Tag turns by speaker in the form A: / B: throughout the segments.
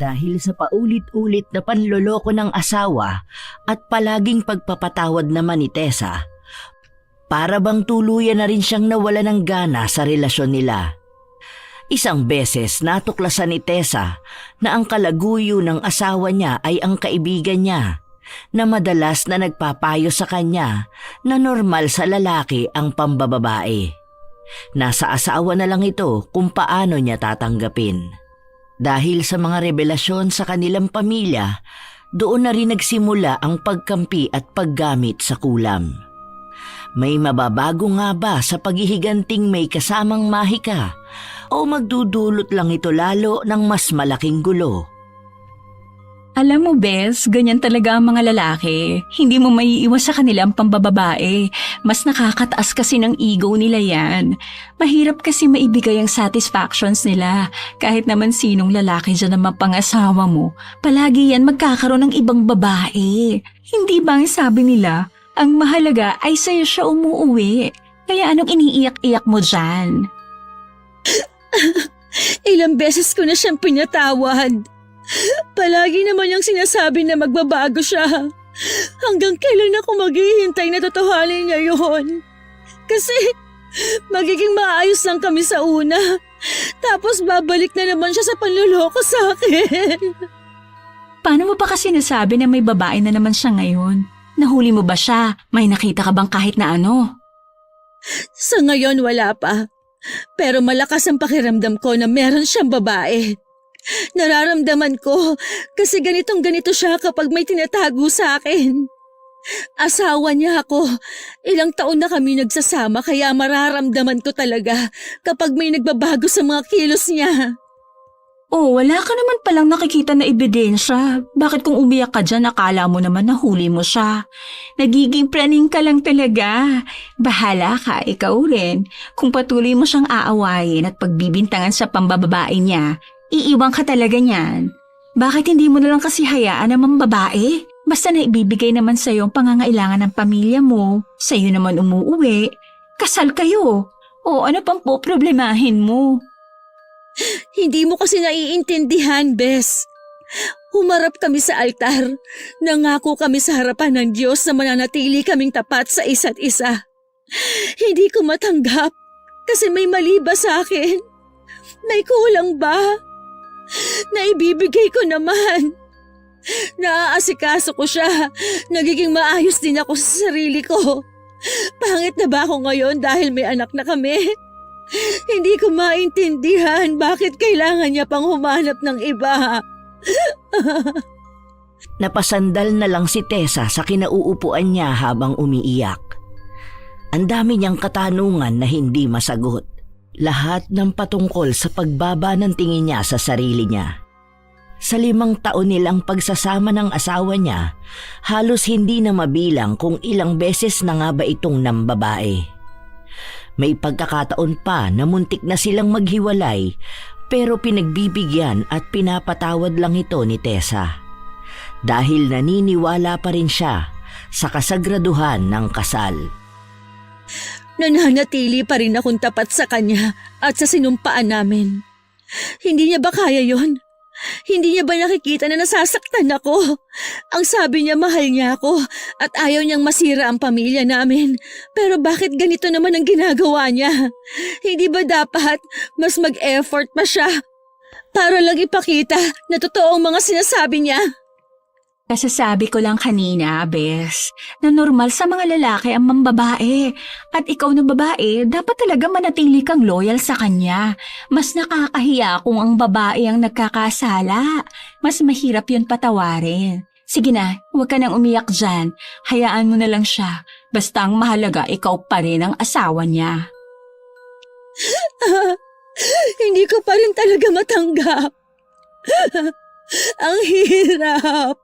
A: Dahil sa paulit-ulit na panloloko ng asawa at palaging pagpapatawad naman ni Tessa, para bang tuluyan na rin siyang nawala ng gana sa relasyon nila. Isang beses natuklasan ni Tessa na ang kalaguyo ng asawa niya ay ang kaibigan niya, na madalas na nagpapayo sa kanya na normal sa lalaki ang pambababae. Nasa asawa na lang ito kung paano niya tatanggapin. Dahil sa mga revelasyon sa kanilang pamilya, doon na rin nagsimula ang pagkampi at paggamit sa kulam. May mababago nga ba sa paghihiganting may kasamang mahika o magdudulot lang ito lalo ng mas malaking gulo?
B: Alam mo, Bes, ganyan talaga ang mga lalaki. Hindi mo maiiwas sa kanilang pambababae. Mas nakakataas kasi ng ego nila yan. Mahirap kasi maibigay ang satisfactions nila. Kahit naman sinong lalaki dyan na mapangasawa mo, palagi yan magkakaroon ng ibang babae. Hindi ba ang sabi nila, ang mahalaga ay sa'yo siya umuuwi. Kaya anong iniiyak-iyak mo dyan?
C: Ilang beses ko na siyang pinatawad. Palagi naman niyang sinasabi na magbabago siya. Hanggang kailan ako maghihintay na totohanin niya yun? Kasi magiging maayos lang kami sa una. Tapos babalik na naman siya sa panloloko sa akin.
B: Paano mo pa kasi nasabi na may babae na naman siya ngayon? Nahuli mo ba siya? May nakita ka bang kahit na ano?
C: Sa ngayon wala pa. Pero malakas ang pakiramdam ko na meron siyang babae. Nararamdaman ko kasi ganitong-ganito siya kapag may tinatago sa akin. Asawa niya ako. Ilang taon na kami nagsasama kaya mararamdaman ko talaga kapag may nagbabago sa mga kilos niya.
B: Oh, wala ka naman palang nakikita na ebidensya. Bakit kung umiyak ka dyan, akala mo naman nahuli mo siya? Nagiging praning ka lang talaga. Bahala ka, ikaw rin. Kung patuloy mo siyang aawayin at pagbibintangan sa pambababae niya, iiwan ka talaga niyan. Bakit hindi mo nalang kasi hayaan ang babae? Basta na ibibigay naman sa'yo ang pangangailangan ng pamilya mo. Sa'yo naman umuuwi. Kasal kayo. O ano pang poproblemahin mo?
C: Hindi mo kasi naiintindihan, Bes. Humarap kami sa altar. Nangako kami sa harapan ng Diyos na mananatili kaming tapat sa isa't isa. Hindi ko matanggap kasi may mali ba sa akin? May kulang ba? Naibibigay ko naman. Naaasikaso ko siya. Nagiging maayos din ako sa sarili ko. Pangit na ba ako ngayon dahil may anak na kami? Hindi ko maintindihan bakit kailangan niya pang humanap ng iba.
A: Napasandal na lang si Tessa sa kinauupuan niya habang umiiyak. Ang dami niyang katanungan na hindi masagot. Lahat ng patungkol sa pagbaba ng tingin niya sa sarili niya. Sa 5 taon nilang pagsasama ng asawa niya, halos hindi na mabilang kung ilang beses na nga ba itong nambabae. May pagkakataon pa na muntik na silang maghiwalay pero pinagbibigyan at pinapatawad lang ito ni Tessa. Dahil naniniwala pa rin siya sa kasagraduhan ng kasal.
C: Nananatili pa rin akong tapat sa kanya at sa sinumpaan namin. Hindi niya ba kaya yon? Hindi niya ba nakikita na nasasaktan ako? Ang sabi niya mahal niya ako at ayaw niyang masira ang pamilya namin. Pero bakit ganito naman ang ginagawa niya? Hindi ba dapat mas mag-effort pa siya para lang ipakita na totoo ang mga sinasabi niya?
B: Kasasabi ko lang kanina, Bes, na normal sa mga lalaki ang mambabae. At ikaw na babae, dapat talaga manatili kang loyal sa kanya. Mas nakakahiya kung ang babae ang nagkakasala. Mas mahirap yun patawarin. Sige na, huwag ka nang umiyak dyan. Hayaan mo na lang siya. Basta ang mahalaga, ikaw pa rin ang asawa niya.
C: Hindi ko pa rin talaga matanggap. Ang hirap.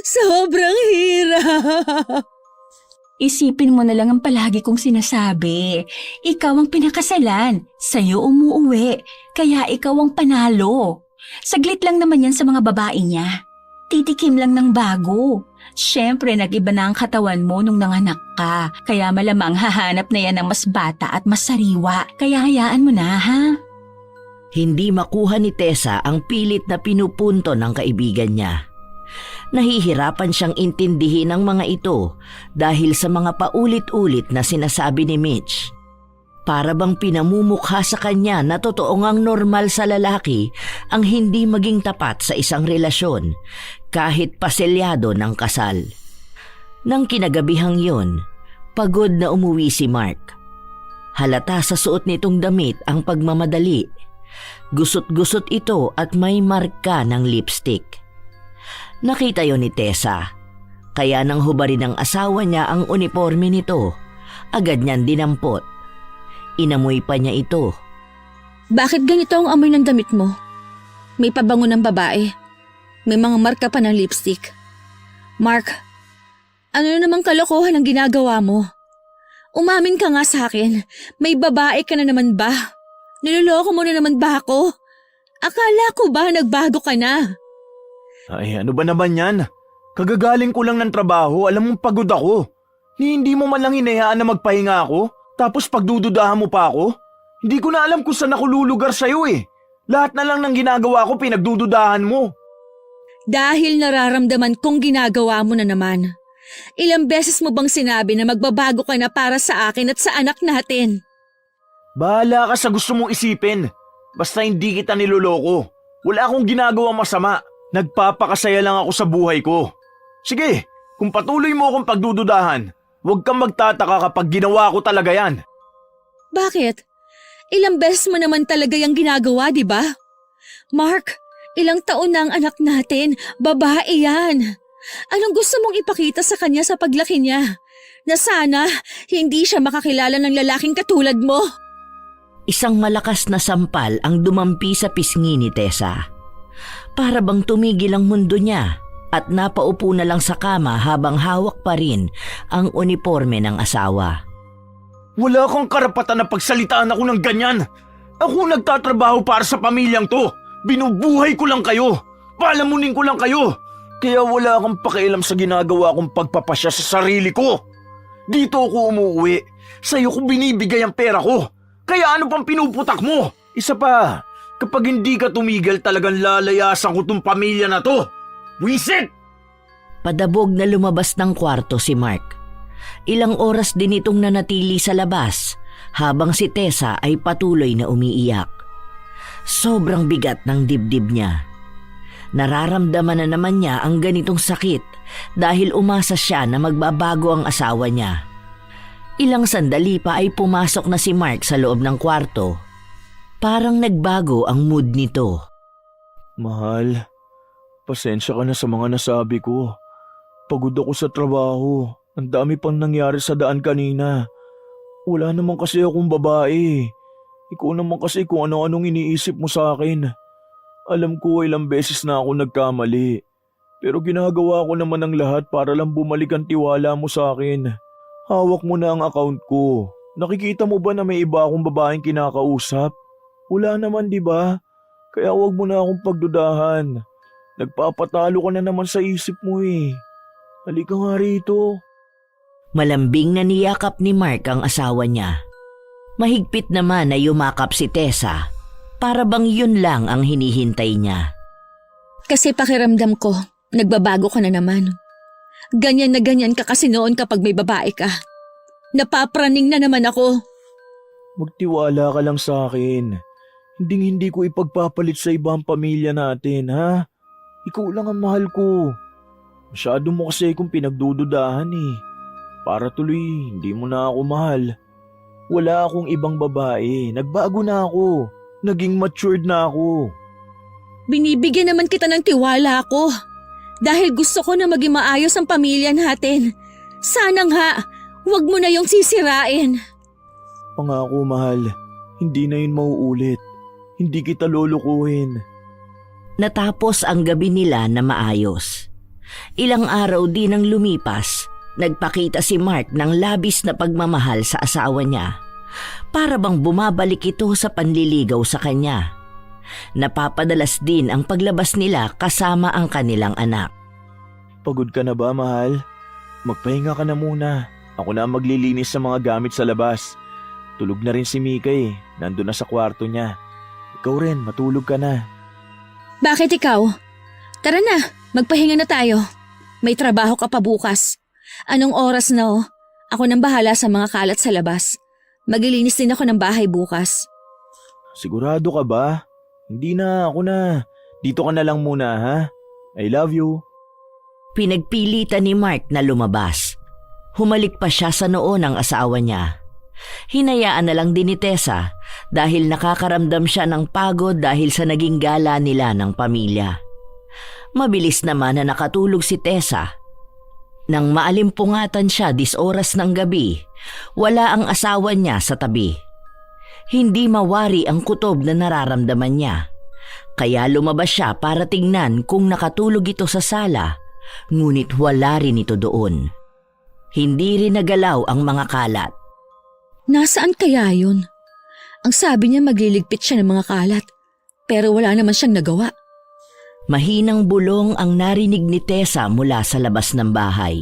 C: Sobrang hirap.
B: Isipin mo na lang ang palagi kong sinasabi. Ikaw ang pinakasalan. Sa'yo umuuwi. Kaya ikaw ang panalo. Saglit lang naman yan sa mga babae niya. Titikim lang ng bago. Siyempre, nag-iba na ang katawan mo nung nanganak ka. Kaya malamang hahanap na yan ng mas bata at mas sariwa. Kaya hayaan mo na, ha?
A: Hindi makuha ni Tessa ang pilit na pinupunto ng kaibigan niya. Nahihirapan siyang intindihin ang mga ito dahil sa mga paulit-ulit na sinasabi ni Mitch. Para bang pinamumukha sa kanya na totoo ngang normal sa lalaki ang hindi maging tapat sa isang relasyon kahit paselyado ng kasal. Nang kinagabihang yun, pagod na umuwi si Mark. Halata sa suot nitong damit ang pagmamadali. Gusot-gusot ito at may marka ng lipstick. Nakita yon ni Tessa, kaya nang hubarin ng asawa niya ang uniforme nito, agad niyan dinampot. Inamoy pa niya ito.
C: Bakit ganito ang amoy ng damit mo? May pabango ng babae. May mga marka pa ng lipstick. Mark, ano na namang kalokohan ang ginagawa mo? Umamin ka nga sa akin, may babae ka na naman ba? Niloloko mo na naman ba ako? Akala ko ba nagbago ka na?
D: Ay, ano ba naman yan? Kagagaling ko lang ng trabaho, alam mong pagod ako. Hindi mo man lang hinayaan na magpahinga ako, tapos pagdududahan mo pa ako? Hindi ko na alam kung saan ako lulugar sa'yo eh. Lahat na lang ng ginagawa ko pinagdududahan mo.
C: Dahil nararamdaman kong ginagawa mo na naman. Ilang beses mo bang sinabi na magbabago ka na para sa akin at sa anak natin?
D: Bahala ka sa gusto mong isipin. Basta hindi kita niloloko. Wala akong ginagawa masama. Nagpapakasaya lang ako sa buhay ko. Sige, kung patuloy mo akong pagdududahan, huwag kang magtataka kapag ginawa ko talaga yan.
C: Bakit? Ilang beses mo naman talaga yung ginagawa, di ba? Mark, ilang taon na ang anak natin. Babae yan. Anong gusto mong ipakita sa kanya sa paglaki niya? Na sana hindi siya makakilala ng lalaking katulad mo.
A: Isang malakas na sampal ang dumampi sa pisngi ni Tessa. Para bang tumigil ang mundo niya at napaupo na lang sa kama habang hawak pa rin ang uniforme ng asawa.
D: Wala kang karapatan na pagsalitaan ako ng ganyan. Ako nagtatrabaho para sa pamilyang to. Binubuhay ko lang kayo. Palamunin ko lang kayo. Kaya wala kang pakialam sa ginagawa kong pagpapasya sa sarili ko. Dito ako umuwi. Sa'yo ko binibigay ang pera ko. Kaya ano pang pinuputak mo? Isa pa, kapag hindi ka tumigil talagang lalayasan ko tong pamilya na to. Wisit!
A: Padabog na lumabas ng kwarto si Mark. Ilang oras din itong nanatili sa labas habang si Tessa ay patuloy na umiiyak. Sobrang bigat ng dibdib niya. Nararamdaman na naman niya ang ganitong sakit dahil umasa siya na magbabago ang asawa niya. Ilang sandali pa ay pumasok na si Mark sa loob ng kwarto. Parang nagbago ang mood nito.
D: Mahal, pasensya ka na sa mga nasabi ko. Pagod ako sa trabaho. Ang dami pang nangyari sa daan kanina. Wala naman kasi akong babae. Ikaw naman kasi kung ano-anong iniisip mo sa akin. Alam ko ilang beses na ako nagkamali. Pero ginagawa ko naman ang lahat para lang bumalik ang tiwala mo sa akin. Hawak mo na ang account ko. Nakikita mo ba na may iba akong babaeng kinakausap? Wala naman, di ba? Kaya wag mo na akong pagdudahan. Nagpapatalo ka na naman sa isip mo eh. Halika nga rito.
A: Malambing na niyakap ni Mark ang asawa niya. Mahigpit naman na yumakap si Tessa. Para bang yun lang ang hinihintay niya.
C: Kasi pakiramdam ko, nagbabago ka na naman. Ganyan na ganyan ka kasi noon kapag may babae ka. Napapraning na naman ako.
D: Magtiwala ka lang sa akin. Hindi ko ipagpapalit sa ibang pamilya natin, ha? Ikaw lang ang mahal ko. Masyado mo kasi akong pinagdududahan eh. Para tuloy, hindi mo na ako mahal. Wala akong ibang babae. Nagbago na ako. Naging matured na ako.
C: Binibigyan naman kita ng tiwala ko. Dahil gusto ko na maging maayos ang pamilya natin. Sana nga, wag mo na yung sisirain.
D: Pangako mahal, hindi na yun mauulit. Hindi kita lulukuhin.
A: Natapos ang gabi nila na maayos. Ilang araw din ang lumipas, nagpakita si Mark ng labis na pagmamahal sa asawa niya. Para bang bumabalik ito sa panliligaw sa kanya. Napapadalas din ang paglabas nila kasama ang kanilang anak.
D: Pagod ka na ba, mahal? Magpahinga ka na muna. Ako na ang maglilinis sa mga gamit sa labas. Tulog na rin si Mika eh. Nandun na sa kwarto niya. Ikaw rin, matulog ka na.
C: Bakit ikaw? Tara na, magpahinga na tayo. May trabaho ka pa bukas. Anong oras na oh? Ako nang bahala sa mga kalat sa labas. Maglilinis din ako ng bahay bukas.
D: Sigurado ka ba? Hindi na, ako na. Dito ka na lang muna, ha? I love you.
A: Pinagpilitan ni Mark na lumabas. Humalik pa siya sa noo ng asawa niya. Hinayaan na lang din ni Tessa dahil nakakaramdam siya ng pagod dahil sa naging gala nila ng pamilya. Mabilis naman na nakatulog si Tessa. Nang maalimpungatan siya 10 oras ng gabi, wala ang asawa niya sa tabi. Hindi mawari ang kutob na nararamdaman niya. Kaya lumabas siya para tingnan kung nakatulog ito sa sala, ngunit wala rin ito doon. Hindi rin nagalaw ang mga kalat.
C: Nasaan kaya yun? Ang sabi niya magliligpit siya ng mga kalat, pero wala naman siyang nagawa.
A: Mahinang bulong ang narinig ni Tessa mula sa labas ng bahay.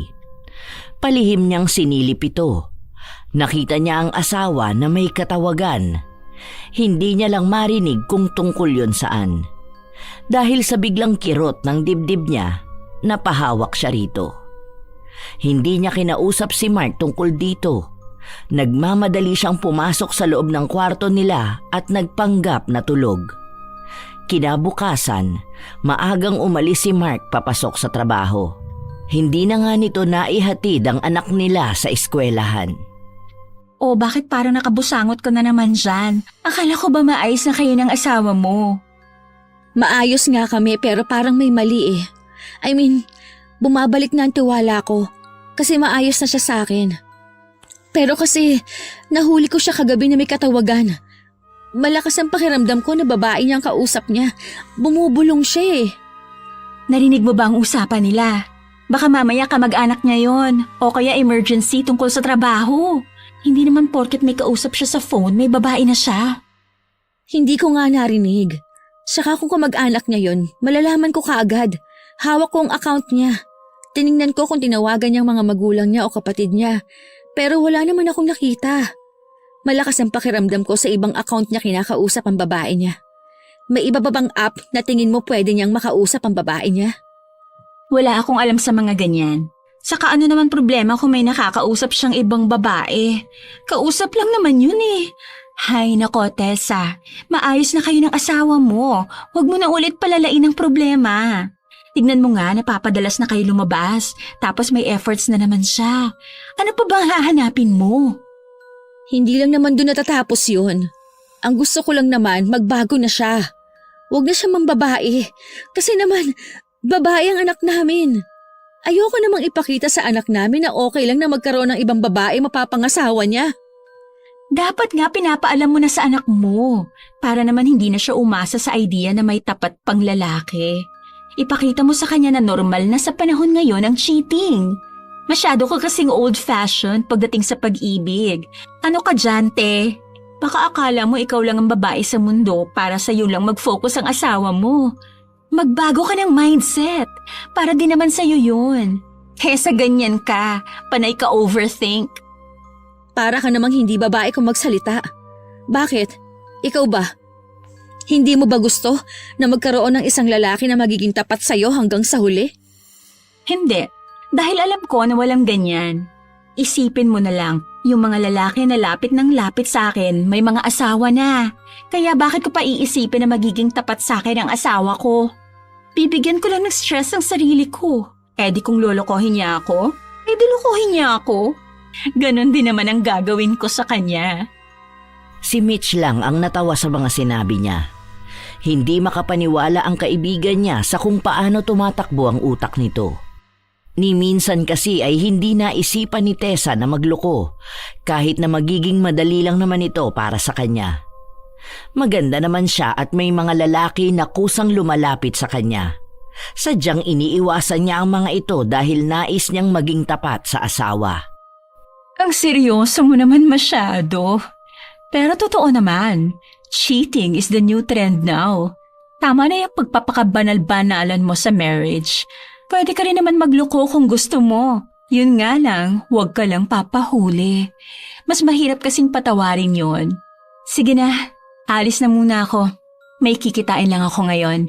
A: Palihim niyang sinilip ito. Nakita niya ang asawa na may katawagan. Hindi niya lang marinig kung tungkol yon saan. Dahil sa biglang kirot ng dibdib niya, napahawak siya rito. Hindi niya kinausap si Mark tungkol dito. Nagmamadali siyang pumasok sa loob ng kwarto nila at nagpanggap na tulog. Kinabukasan, maagang umalis si Mark papasok sa trabaho. Hindi na nga nito naihatid ang anak nila sa eskwelahan.
B: O bakit parang nakabusangot ka na naman dyan? Akala ko ba maayos na kayo ng asawa mo?
C: Maayos nga kami pero parang may mali eh. I mean, bumabalik na ang tiwala ko kasi maayos na siya sa akin. Pero kasi nahuli ko siya kagabi na may katawagan. Malakas ang pakiramdam ko na babae niyang kausap niya. Bumubulong siya eh.
B: Narinig mo ba ang usapan nila? Baka mamaya kamag-anak niya yon o kaya emergency tungkol sa trabaho. Hindi naman porket may kausap siya sa phone, may babae na siya.
C: Hindi ko nga narinig. Saka kung kamag-anak niya yon, malalaman ko kaagad. Hawak ko ang account niya. Tiningnan ko kung tinawagan niyang mga magulang niya o kapatid niya. Pero wala naman akong nakita. Malakas ang pakiramdam ko sa ibang account niya kinakausap ang babae niya. May iba pa bang app na tingin mo pwede niyang makausap ang babae niya?
B: Wala akong alam sa mga ganyan. Saka ano naman problema kung may nakakausap siyang ibang babae? Kausap lang naman yun eh. Hay nako, Tessa. Maayos na kayo ng asawa mo. Huwag mo na ulit palalain ang problema. Tignan mo nga, napapadalas na kayo lumabas. Tapos may efforts na naman siya. Ano pa bang hahanapin mo?
C: Hindi lang naman doon natatapos yun. Ang gusto ko lang naman, magbago na siya. Huwag na siya mambabae. Kasi naman, babae ang anak namin. Ayoko namang ipakita sa anak namin na okay lang na magkaroon ng ibang babae mapapangasawa niya.
B: Dapat nga pinapaalam mo na sa anak mo. Para naman hindi na siya umasa sa idea na may tapat pang lalaki. Ipakita mo sa kanya na normal na sa panahon ngayon ang cheating. Masyado ka kasing old-fashioned pagdating sa pag-ibig. Ano ka dyan, te? Baka akala mo ikaw lang ang babae sa mundo para sa'yo lang mag-focus ang asawa mo. Magbago ka ng mindset. Para din naman sa'yo yun. Kaya sa ganyan ka, panay ka overthink.
C: Para ka namang hindi babae kung magsalita. Bakit? Ikaw ba? Hindi mo ba gusto na magkaroon ng isang lalaki na magiging tapat sa'yo hanggang sa huli?
B: Hindi. Dahil alam ko na walang ganyan. Isipin mo na lang, yung mga lalaki na lapit ng lapit sa akin, may mga asawa na. Kaya bakit ko pa iisipin na magiging tapat sa akin ang asawa ko? Bibigyan ko lang ng stress ang sarili ko. Di kung lolokohin niya ako, di lukohin niya ako. Ganon din naman ang gagawin ko sa kanya.
A: Si Mitch lang ang natawa sa mga sinabi niya. Hindi makapaniwala ang kaibigan niya sa kung paano tumatakbo ang utak nito. Ni minsan kasi ay hindi naisipan ni Tessa na magloko kahit na magiging madali lang naman ito para sa kanya. Maganda naman siya at may mga lalaki na kusang lumalapit sa kanya. Sadyang iniiwasan niya ang mga ito dahil nais niyang maging tapat sa asawa.
B: Ang seryoso mo naman masyado. Pero totoo naman, cheating is the new trend now. Tama na yung pagpapakabanal-banalan mo sa marriage. Pwede ka rin naman magloko kung gusto mo. Yun nga lang, huwag ka lang papahuli. Mas mahirap kasing patawarin yon. Sige na, alis na muna ako. May kikitain lang ako ngayon.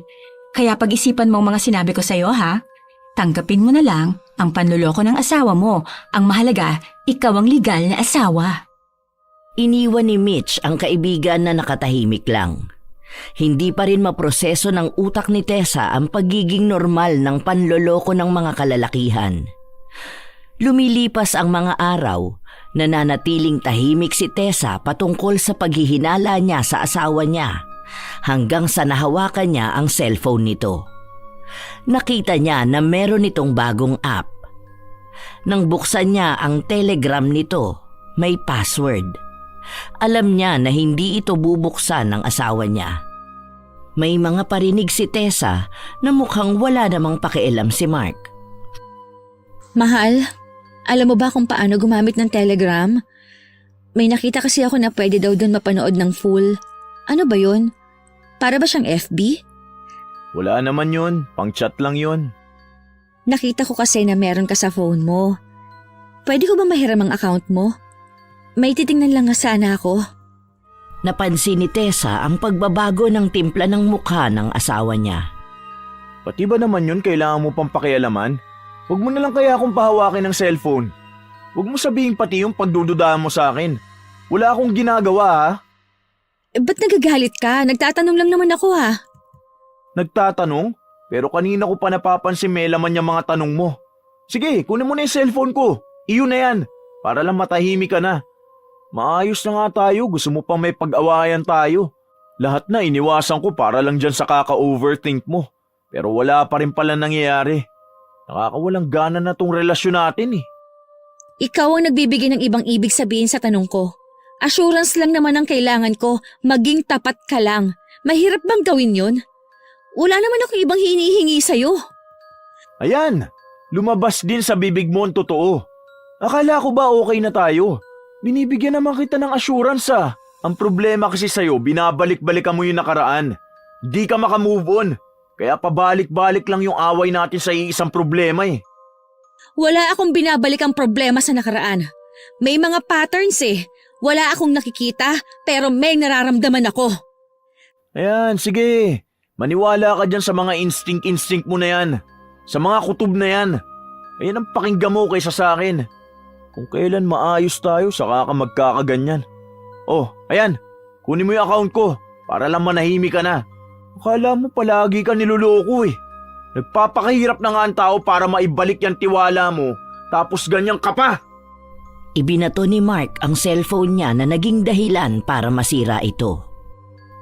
B: Kaya pag-isipan mo ang mga sinabi ko sa'yo, ha? Tanggapin mo na lang ang panluloko ng asawa mo. Ang mahalaga, ikaw ang legal na asawa.
A: Iniwan ni Mitch ang kaibigan na nakatahimik lang. Hindi pa rin maproseso ng utak ni Tessa ang pagiging normal ng panloloko ng mga kalalakihan. Lumilipas ang mga araw, nananatiling tahimik si Tessa patungkol sa paghihinala niya sa asawa niya, hanggang sa nahawakan niya ang cellphone nito. Nakita niya na meron itong bagong app. Nang buksan niya ang Telegram nito, may password. Alam niya na hindi ito bubuksan ng asawa niya. May mga parinig si Tessa na mukhang wala namang pakialam si Mark.
C: Mahal, alam mo ba kung paano gumamit ng Telegram? May nakita kasi ako na pwede daw doon mapanood ng full. Ano ba yun? Para ba siyang FB?
D: Wala naman yun, pang-chat lang yun.
C: Nakita ko kasi na meron ka sa phone mo. Pwede ko ba mahiram ang account mo? May titingnan lang nga sana ako.
A: Napansin ni Tessa ang pagbabago ng timpla ng mukha ng asawa niya.
D: Pati ba naman yun kailangan mo pang pakialaman? Huwag mo na lang kaya akong pahawakin ng cellphone. Huwag mo sabihin pati yung pagdududahan mo sa akin. Wala akong ginagawa ha.
C: Ba't nagagalit ka? Nagtatanong lang naman ako ha.
D: Nagtatanong? Pero kanina ko pa napapansin may laman yung mga tanong mo. Sige, kunin mo na yung cellphone ko. Iyon na yan. Para lang matahimik ka na. Maayos na nga tayo, gusto mo pa may pag-awayan tayo. Lahat na iniwasan ko para lang dyan sa kaka-overthink mo. Pero wala pa rin pala nangyayari. Nakakawalang gana na tong relasyon natin eh.
C: Ikaw ang nagbibigay ng ibang ibig sabihin sa tanong ko. Assurance lang naman ang kailangan ko, maging tapat ka lang. Mahirap bang gawin yun? Wala naman akong ibang hinihingi sa'yo.
D: Ayan, lumabas din sa bibig mo ang totoo. Akala ko ba okay na tayo? Binibigyan naman kita ng assurance ah. Ang problema kasi sa'yo, binabalik-balikan mo yung nakaraan. Di ka makamove on. Kaya pabalik-balik lang yung away natin sa iisang problema eh.
C: Wala akong binabalik ang problema sa nakaraan. May mga patterns eh. Wala akong nakikita pero may nararamdaman ako.
D: Ayan, sige. Maniwala ka dyan sa mga instinct mo na yan. Sa mga kutob na yan. Ayan ang pakinggan mo kaysa sa akin. Kung kailan maayos tayo, saka ka magkakaganyan. Oh, ayan. Kunin mo yung account ko para lang manahimik ka na. Akala mo palagi ka niloloko eh. Nagpapakahirap na nga ang tao para maibalik yung tiwala mo, tapos ganyan ka pa.
A: Ibinato ni Mark ang cellphone niya na naging dahilan para masira ito.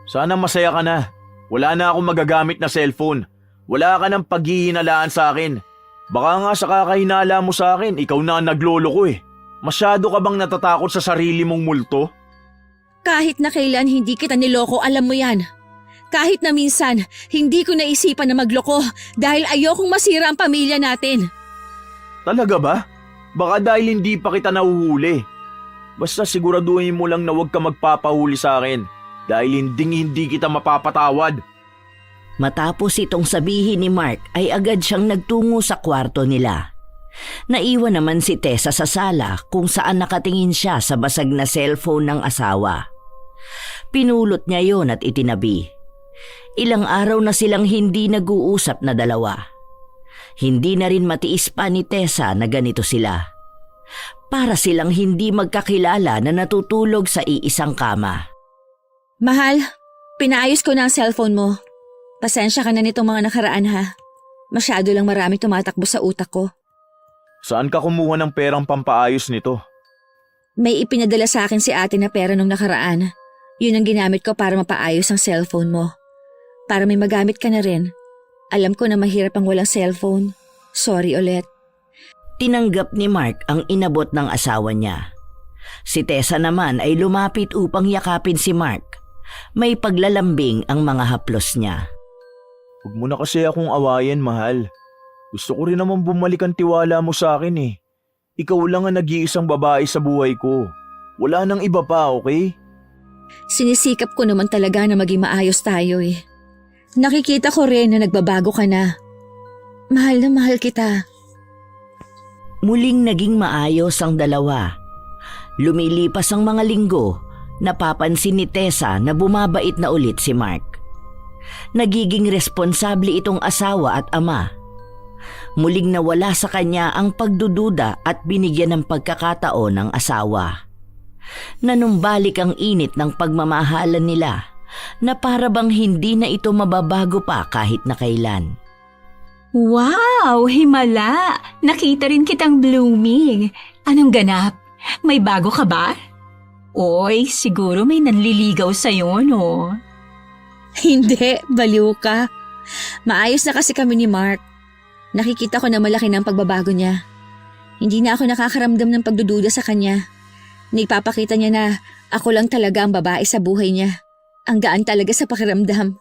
D: Sana masaya ka na. Wala na akong magagamit na cellphone. Wala ka ng paghihinalaan sa akin. Baka nga sa kakahinala mo sa akin, ikaw na ang nagloloko eh. Masyado ka bang natatakot sa sarili mong multo?
C: Kahit na kailan hindi kita niloko, alam mo yan. Kahit na minsan, hindi ko naisipan na magloko dahil ayokong masira ang pamilya natin.
D: Talaga ba? Baka dahil hindi pa kita nahuhuli. Basta siguraduhin mo lang na huwag ka magpapahuli sa akin dahil hindi kita mapapatawad.
A: Matapos itong sabihin ni Mark ay agad siyang nagtungo sa kwarto nila. Naiwan naman si Tessa sa sala kung saan nakatingin siya sa basag na cellphone ng asawa. Pinulot niya yon at itinabi. Ilang araw na silang hindi nag-uusap na dalawa. Hindi na rin matiis pa ni Tessa na ganito sila. Para silang hindi magkakilala na natutulog sa iisang kama.
C: Mahal, pinaayos ko na ang cellphone mo. Pasensya ka na nitong mga nakaraan ha. Masyado lang maraming tumatakbo sa utak ko.
D: Saan ka kumuha ng perang pampaayos nito?
C: May ipinadala sa akin si ate na pera nung nakaraan. Yun ang ginamit ko para mapaayos ang cellphone mo. Para may magamit ka na rin. Alam ko na mahirap ang walang cellphone. Sorry ulit.
A: Tinanggap ni Mark ang inabot ng asawa niya. Si Tessa naman ay lumapit upang yakapin si Mark. May paglalambing ang mga haplos niya.
D: Huwag mo na kasi akong awayin, mahal. Gusto ko rin naman bumalik ang tiwala mo sa akin eh. Ikaw lang ang nag-iisang babae sa buhay ko. Wala nang iba pa, okay?
C: Sinisikap ko naman talaga na maging maayos tayo eh. Nakikita ko rin na nagbabago ka na. Mahal na mahal kita.
A: Muling naging maayos ang dalawa. Lumilipas ang mga linggo, napapansin ni Tessa na bumabait na ulit si Mark. Nagiging responsable itong asawa at ama. Muling nawala sa kanya ang pagdududa at binigyan ng pagkakataon ng asawa. Nanumbalik ang init ng pagmamahalan nila na para bang hindi na ito mababago pa kahit na kailan.
B: Wow, himala! Nakita rin kitang blooming. Anong ganap? May bago ka ba? Oy, siguro may nanliligaw sa'yo, no?
C: Hindi, baliw ka. Maayos na kasi kami ni Mark. Nakikita ko na malaki ng pagbabago niya. Hindi na ako nakakaramdam ng pagdududa sa kanya. Nagpapakita niya na ako lang talaga ang babae sa buhay niya. Ang gaan talaga sa pakiramdam.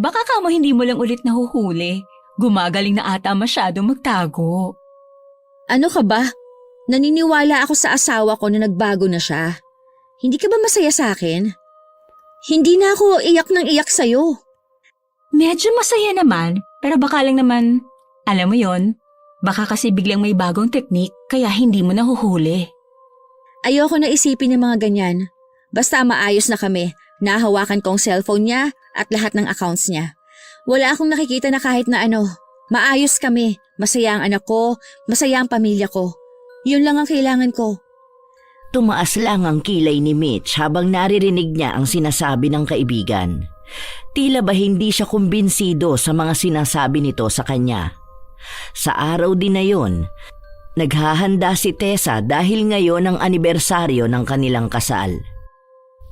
B: Baka kamo hindi mo lang ulit nahuhuli. Gumagaling na ata masyadong magtago.
C: Ano ka ba? Naniniwala ako sa asawa ko na nagbago na siya. Hindi ka ba masaya sa akin? Hindi na ako iyak ng iyak sa'yo.
B: Medyo masaya naman, pero baka lang naman, alam mo yon, baka kasi biglang may bagong teknik kaya hindi mo nahuhuli.
C: Ayoko na isipin ng mga ganyan. Basta maayos na kami. Nahawakan ko ang cellphone niya at lahat ng accounts niya. Wala akong nakikita na kahit na ano. Maayos kami. Masaya ang anak ko, masaya ang pamilya ko. Yun lang ang kailangan ko.
A: Tumaas lang ang kilay ni Mitch habang naririnig niya ang sinasabi ng kaibigan. Tila ba hindi siya kumbinsido sa mga sinasabi nito sa kanya. Sa araw din na yun, naghahanda si Tessa dahil ngayon ang anibersaryo ng kanilang kasal.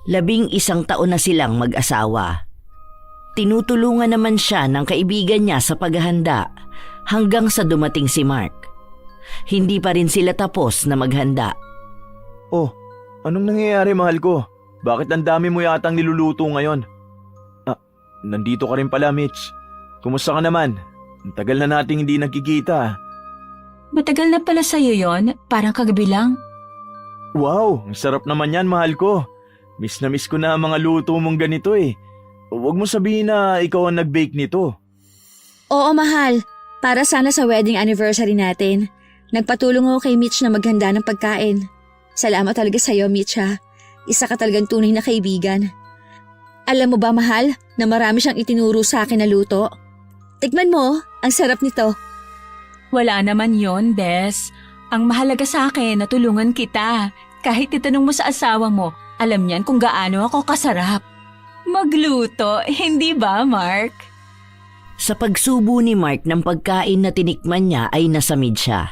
A: 11 taon na silang mag-asawa. Tinutulungan naman siya ng kaibigan niya sa paghahanda hanggang sa dumating si Mark. Hindi pa rin sila tapos na maghanda.
D: Oh, anong nangyayari mahal ko? Bakit ang dami mo yatang niluluto ngayon? Nandito ka rin pala Mitch. Kumusta ka naman? Ang tagal na nating hindi nagkikita.
B: Matagal na pala sa'yo yon, parang kagabi lang.
D: Wow, ang sarap naman yan mahal ko. Miss na miss ko na ang mga luto mong ganito eh. Huwag mo sabihin na ikaw ang nag-bake nito.
C: Oo, mahal. Para sana sa wedding anniversary natin. Nagpatulong ako kay Mitch na maghanda ng pagkain. Salamat talaga sa'yo, Mitch ha. Isa ka talagang tunay na kaibigan. Alam mo ba, mahal, na marami siyang itinuro sa akin na luto? Tikman mo, ang sarap nito.
B: Wala naman yon, Des. Ang mahalaga sa akin na tulungan kita. Kahit itanong mo sa asawa mo, alam niyan kung gaano ako kasarap. Magluto, hindi ba, Mark?
A: Sa pagsubo ni Mark ng pagkain na tinikman niya ay nasamid siya.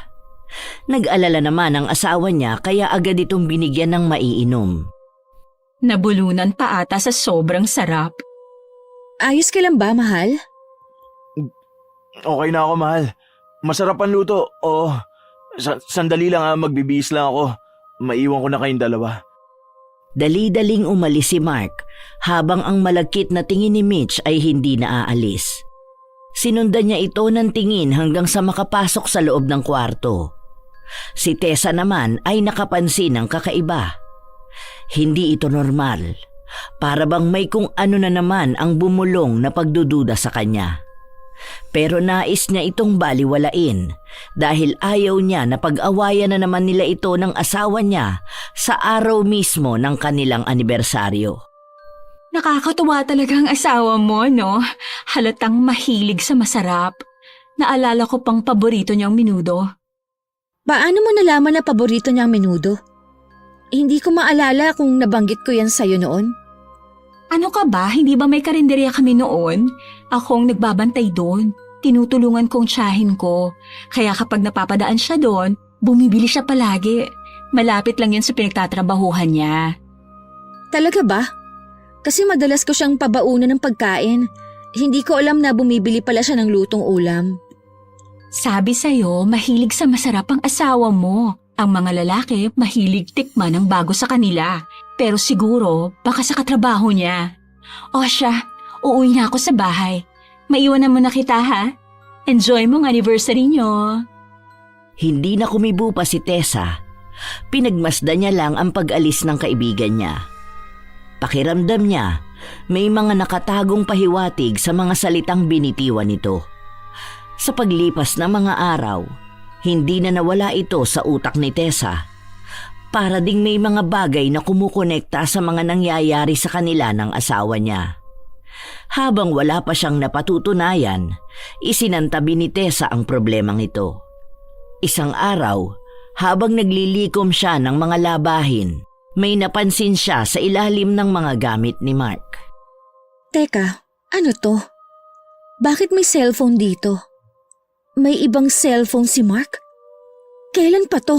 A: Nag-alala naman ang asawa niya kaya agad itong binigyan ng maiinom.
B: Nabulunan pa ata sa sobrang sarap.
C: Ayos ka lang ba, mahal?
D: Okay na ako mahal. Masarap ang luto. Oo. Sandali lang magbibihis lang ako. Maiwan ko na kayong dalawa.
A: Dali-daling umalis si Mark habang ang malagkit na tingin ni Mitch ay hindi naaalis. Sinundan niya ito ng tingin hanggang sa makapasok sa loob ng kwarto. Si Tessa naman ay nakapansin ng kakaiba. Hindi ito normal. Para bang may kung ano na naman ang bumulong na pagdududa sa kanya. Pero nais niya itong baliwalain dahil ayaw niya na pag-awayan na naman nila ito ng asawa niya sa araw mismo ng kanilang anibersaryo.
B: Nakakatuwa talaga ang asawa mo, no? Halatang mahilig sa masarap. Naalala ko pang paborito niyang menudo.
C: Paano mo nalaman na paborito niya ang menudo? Hindi ko maalala kung nabanggit ko yan sa'yo noon.
B: Ano ka ba? Hindi ba may karinderya kami noon? Akong nagbabantay doon. Tinutulungan kong tiyahin ko. Kaya kapag napapadaan siya doon, bumibili siya palagi. Malapit lang yan sa pinagtatrabahuhan niya.
C: Talaga ba? Kasi madalas ko siyang pabaunan ng pagkain. Hindi ko alam na bumibili pala siya ng lutong ulam.
B: Sabi sa'yo, mahilig sa masarap ang asawa mo. Ang mga lalaki, mahilig tikman ng bago sa kanila. Pero siguro, baka sa katrabaho niya. O siya, uuwi na ako sa bahay. Maiwanan mo na kita ha? Enjoy mong anniversary niyo.
A: Hindi na kumibo pa si Tessa. Pinagmasdan niya lang ang pag-alis ng kaibigan niya. Pakiramdam niya, may mga nakatagong pahiwatig sa mga salitang binitiwan nito. Sa paglipas ng mga araw, hindi na nawala ito sa utak ni Tessa. Para ding may mga bagay na kumukonekta sa mga nangyayari sa kanila ng asawa niya. Habang wala pa siyang napatutunayan, isinantabi ni Tessa ang problemang ito. Isang araw, habang naglilikom siya ng mga labahin, may napansin siya sa ilalim ng mga gamit ni Mark.
C: Teka, ano to? Bakit may cellphone dito? May ibang cellphone si Mark? Kailan pa to?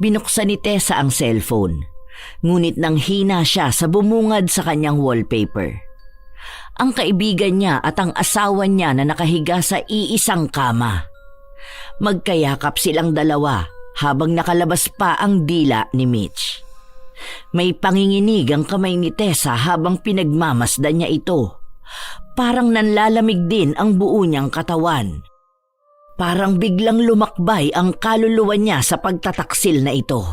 A: Binuksan ni Tessa ang cellphone, ngunit nang hina siya sa bumungad sa kanyang wallpaper. Ang kaibigan niya at ang asawa niya na nakahiga sa iisang kama. Magkayakap silang dalawa habang nakalabas pa ang dila ni Mitch. May panginginig ang kamay ni Tessa habang pinagmamasdan niya ito. Parang nanlalamig din ang buo niyang katawan. Parang biglang lumakbay ang kaluluwa niya sa pagtataksil na ito.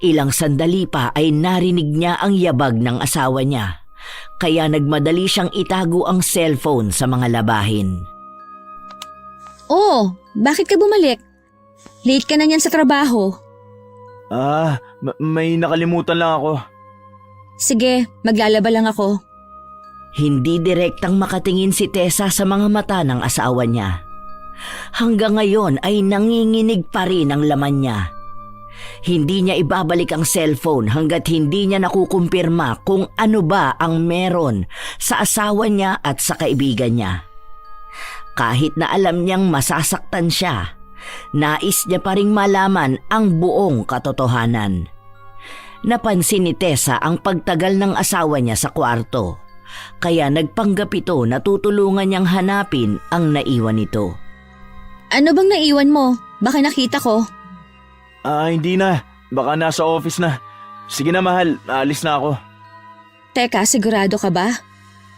A: Ilang sandali pa ay narinig niya ang yabag ng asawa niya. Kaya nagmadali siyang itago ang cellphone sa mga labahin.
C: Oh, bakit ka bumalik? Late ka na niyan sa trabaho.
D: May nakalimutan lang ako.
C: Sige, maglalaba lang ako.
A: Hindi direktang makatingin si Tessa sa mga mata ng asawa niya. Hanggang ngayon ay nanginginig pa rin ang laman niya. Hindi niya ibabalik ang cellphone hanggat hindi niya nakukumpirma kung ano ba ang meron sa asawa niya at sa kaibigan niya. Kahit na alam niyang masasaktan siya, nais niya pa ring malaman ang buong katotohanan. Napansin ni Tessa ang pagtagal ng asawa niya sa kwarto, kaya nagpanggap ito na tutulungan niyang hanapin ang naiwan nito.
C: Ano bang naiwan mo? Baka nakita ko.
D: Hindi na. Baka nasa office na. Sige na mahal, aalis na ako.
C: Teka, sigurado ka ba?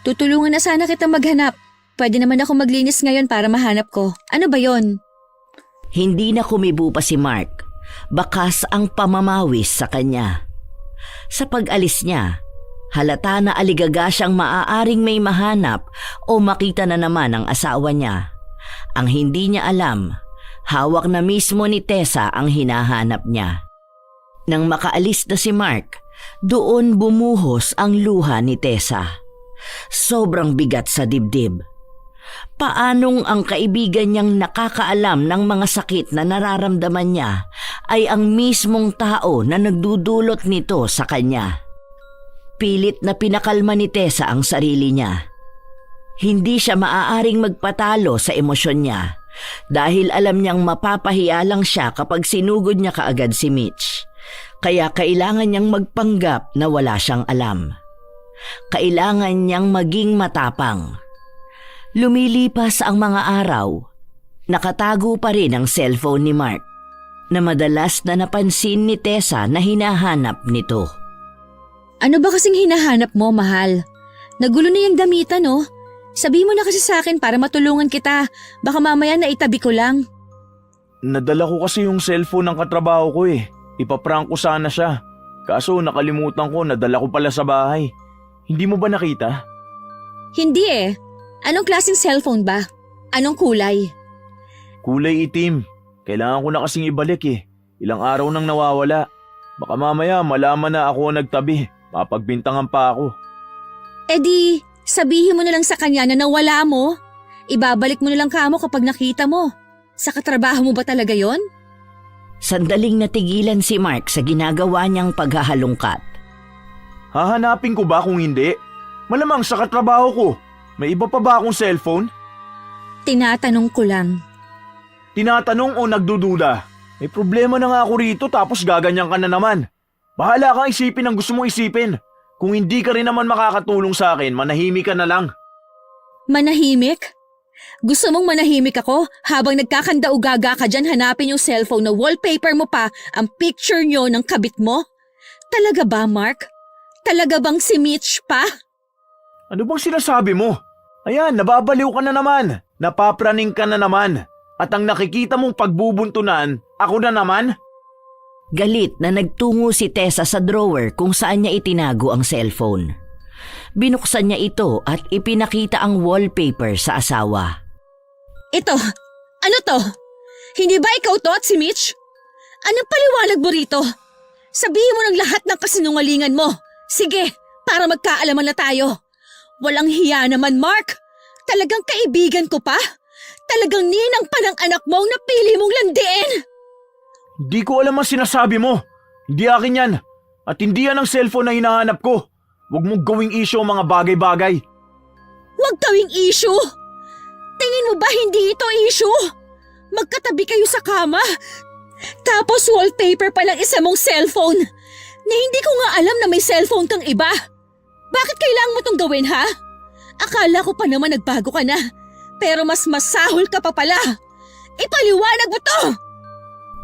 C: Tutulungan na sana kitang maghanap. Pwede naman ako maglinis ngayon para mahanap ko. Ano ba yon?
A: Hindi na kumibo pa si Mark. Bakas ang pamamawis sa kanya. Sa pag-alis niya, halata na aligaga siyang maaaring may mahanap o makita na naman ang asawa niya. Ang hindi niya alam, hawak na mismo ni Tessa ang hinahanap niya. Nang makaalis na si Mark, doon bumuhos ang luha ni Tessa. Sobrang bigat sa dibdib. Paanong ang kaibigan niyang nakakaalam ng mga sakit na nararamdaman niya ay ang mismong tao na nagdudulot nito sa kanya? Pilit na pinakalma ni Tessa ang sarili niya. Hindi siya maaaring magpatalo sa emosyon niya dahil alam niyang mapapahiya lang siya kapag sinugod niya kaagad si Mitch. Kaya kailangan niyang magpanggap na wala siyang alam. Kailangan niyang maging matapang. Lumilipas ang mga araw, nakatago pa rin ang cellphone ni Mark na madalas na napansin ni Tessa na hinahanap nito.
C: Ano ba kasing hinahanap mo, mahal? Nagulo na yung damitan, no? Sabihin mo na kasi sa akin para matulungan kita. Baka mamaya na itabi ko lang.
D: Nadala ko kasi yung cellphone ng katrabaho ko eh. Ipaprank ko sana siya. Kaso nakalimutan ko, nadala ko pala sa bahay. Hindi mo ba nakita?
C: Hindi eh. Anong klaseng cellphone ba? Anong kulay?
D: Kulay itim. Kailangan ko na kasing ibalik eh. Ilang araw nang nawawala. Baka mamaya malaman na ako ang nagtabi. Papagbintangan pa ako.
C: Eh di, sabihin mo na lang sa kanya na nawala mo. Ibabalik mo na lang kamo kapag nakita mo. Sa katrabaho mo ba talaga yon?
A: Sandaling natigilan si Mark sa ginagawa niyang paghahalungkat.
D: Hahanapin ko ba kung hindi? Malamang sa katrabaho ko. May iba pa ba akong cellphone?
C: Tinatanong ko lang.
D: Tinatanong o nagdududa? May problema na nga ako rito tapos gaganyan ka na naman. Bahala kang isipin ang gusto mong isipin. Kung hindi ka rin naman makakatulong sa akin, manahimik ka na lang.
C: Manahimik? Gusto mong manahimik ako habang nagkakandaugaga ka dyan hanapin yung cellphone na wallpaper mo pa ang picture nyo ng kabit mo? Talaga ba, Mark? Talaga bang si Mitch pa?
D: Ano bang sinasabi mo? Ayan, nababaliw ka na naman. Napapraning ka na naman. At ang nakikita mong pagbubuntunan, ako na naman?
A: Galit na nagtungo si Tessa sa drawer kung saan niya itinago ang cellphone. Binuksan niya ito at ipinakita ang wallpaper sa asawa.
C: Ito, ano to? Hindi ba ikaw to at si Mitch? Anong paliwanag mo rito? Sabihin mo ng lahat ng kasinungalingan mo. Sige, para magkaalaman na tayo. Walang hiya naman, Mark. Talagang kaibigan ko pa? Talagang ninang pa ng anak mo ang napili mong landiin?
D: Di ko alam ang sinasabi mo. Hindi akin yan. At hindi yan ang cellphone na hinahanap ko. Huwag mong gawing issue ang mga bagay-bagay.
C: Huwag gawing issue! Tingin mo ba hindi ito issue? Magkatabi kayo sa kama. Tapos wallpaper pa lang isa mong cellphone. Na hindi ko nga alam na may cellphone kang iba. Bakit kailangan mo tong gawin, ha? Akala ko pa naman nagbago ka na. Pero mas masahol ka pa pala. Ipaliwanag mo to!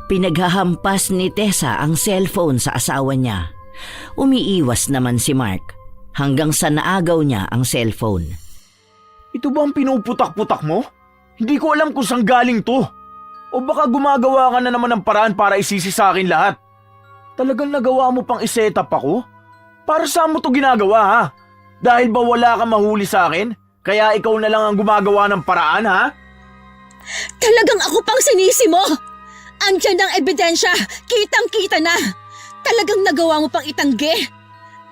A: Pinaghahampas ni Tessa ang cellphone sa asawa niya. Umiiwas naman si Mark hanggang sa naagaw niya ang cellphone.
D: Ito ba ang pinuputak-putak mo? Hindi ko alam kung saan galing to. O baka gumagawa ka na naman ng paraan para isisi sa akin lahat. Talagang nagawa mo pang iset up ako? Para saan mo to ginagawa, ha? Dahil ba wala ka mahuli sa akin? Kaya ikaw na lang ang gumagawa ng paraan, ha?
C: Talagang ako pang sinisi mo! Andyan ang ebidensya! Kitang-kita na! Talagang nagawa mo pang itanggi!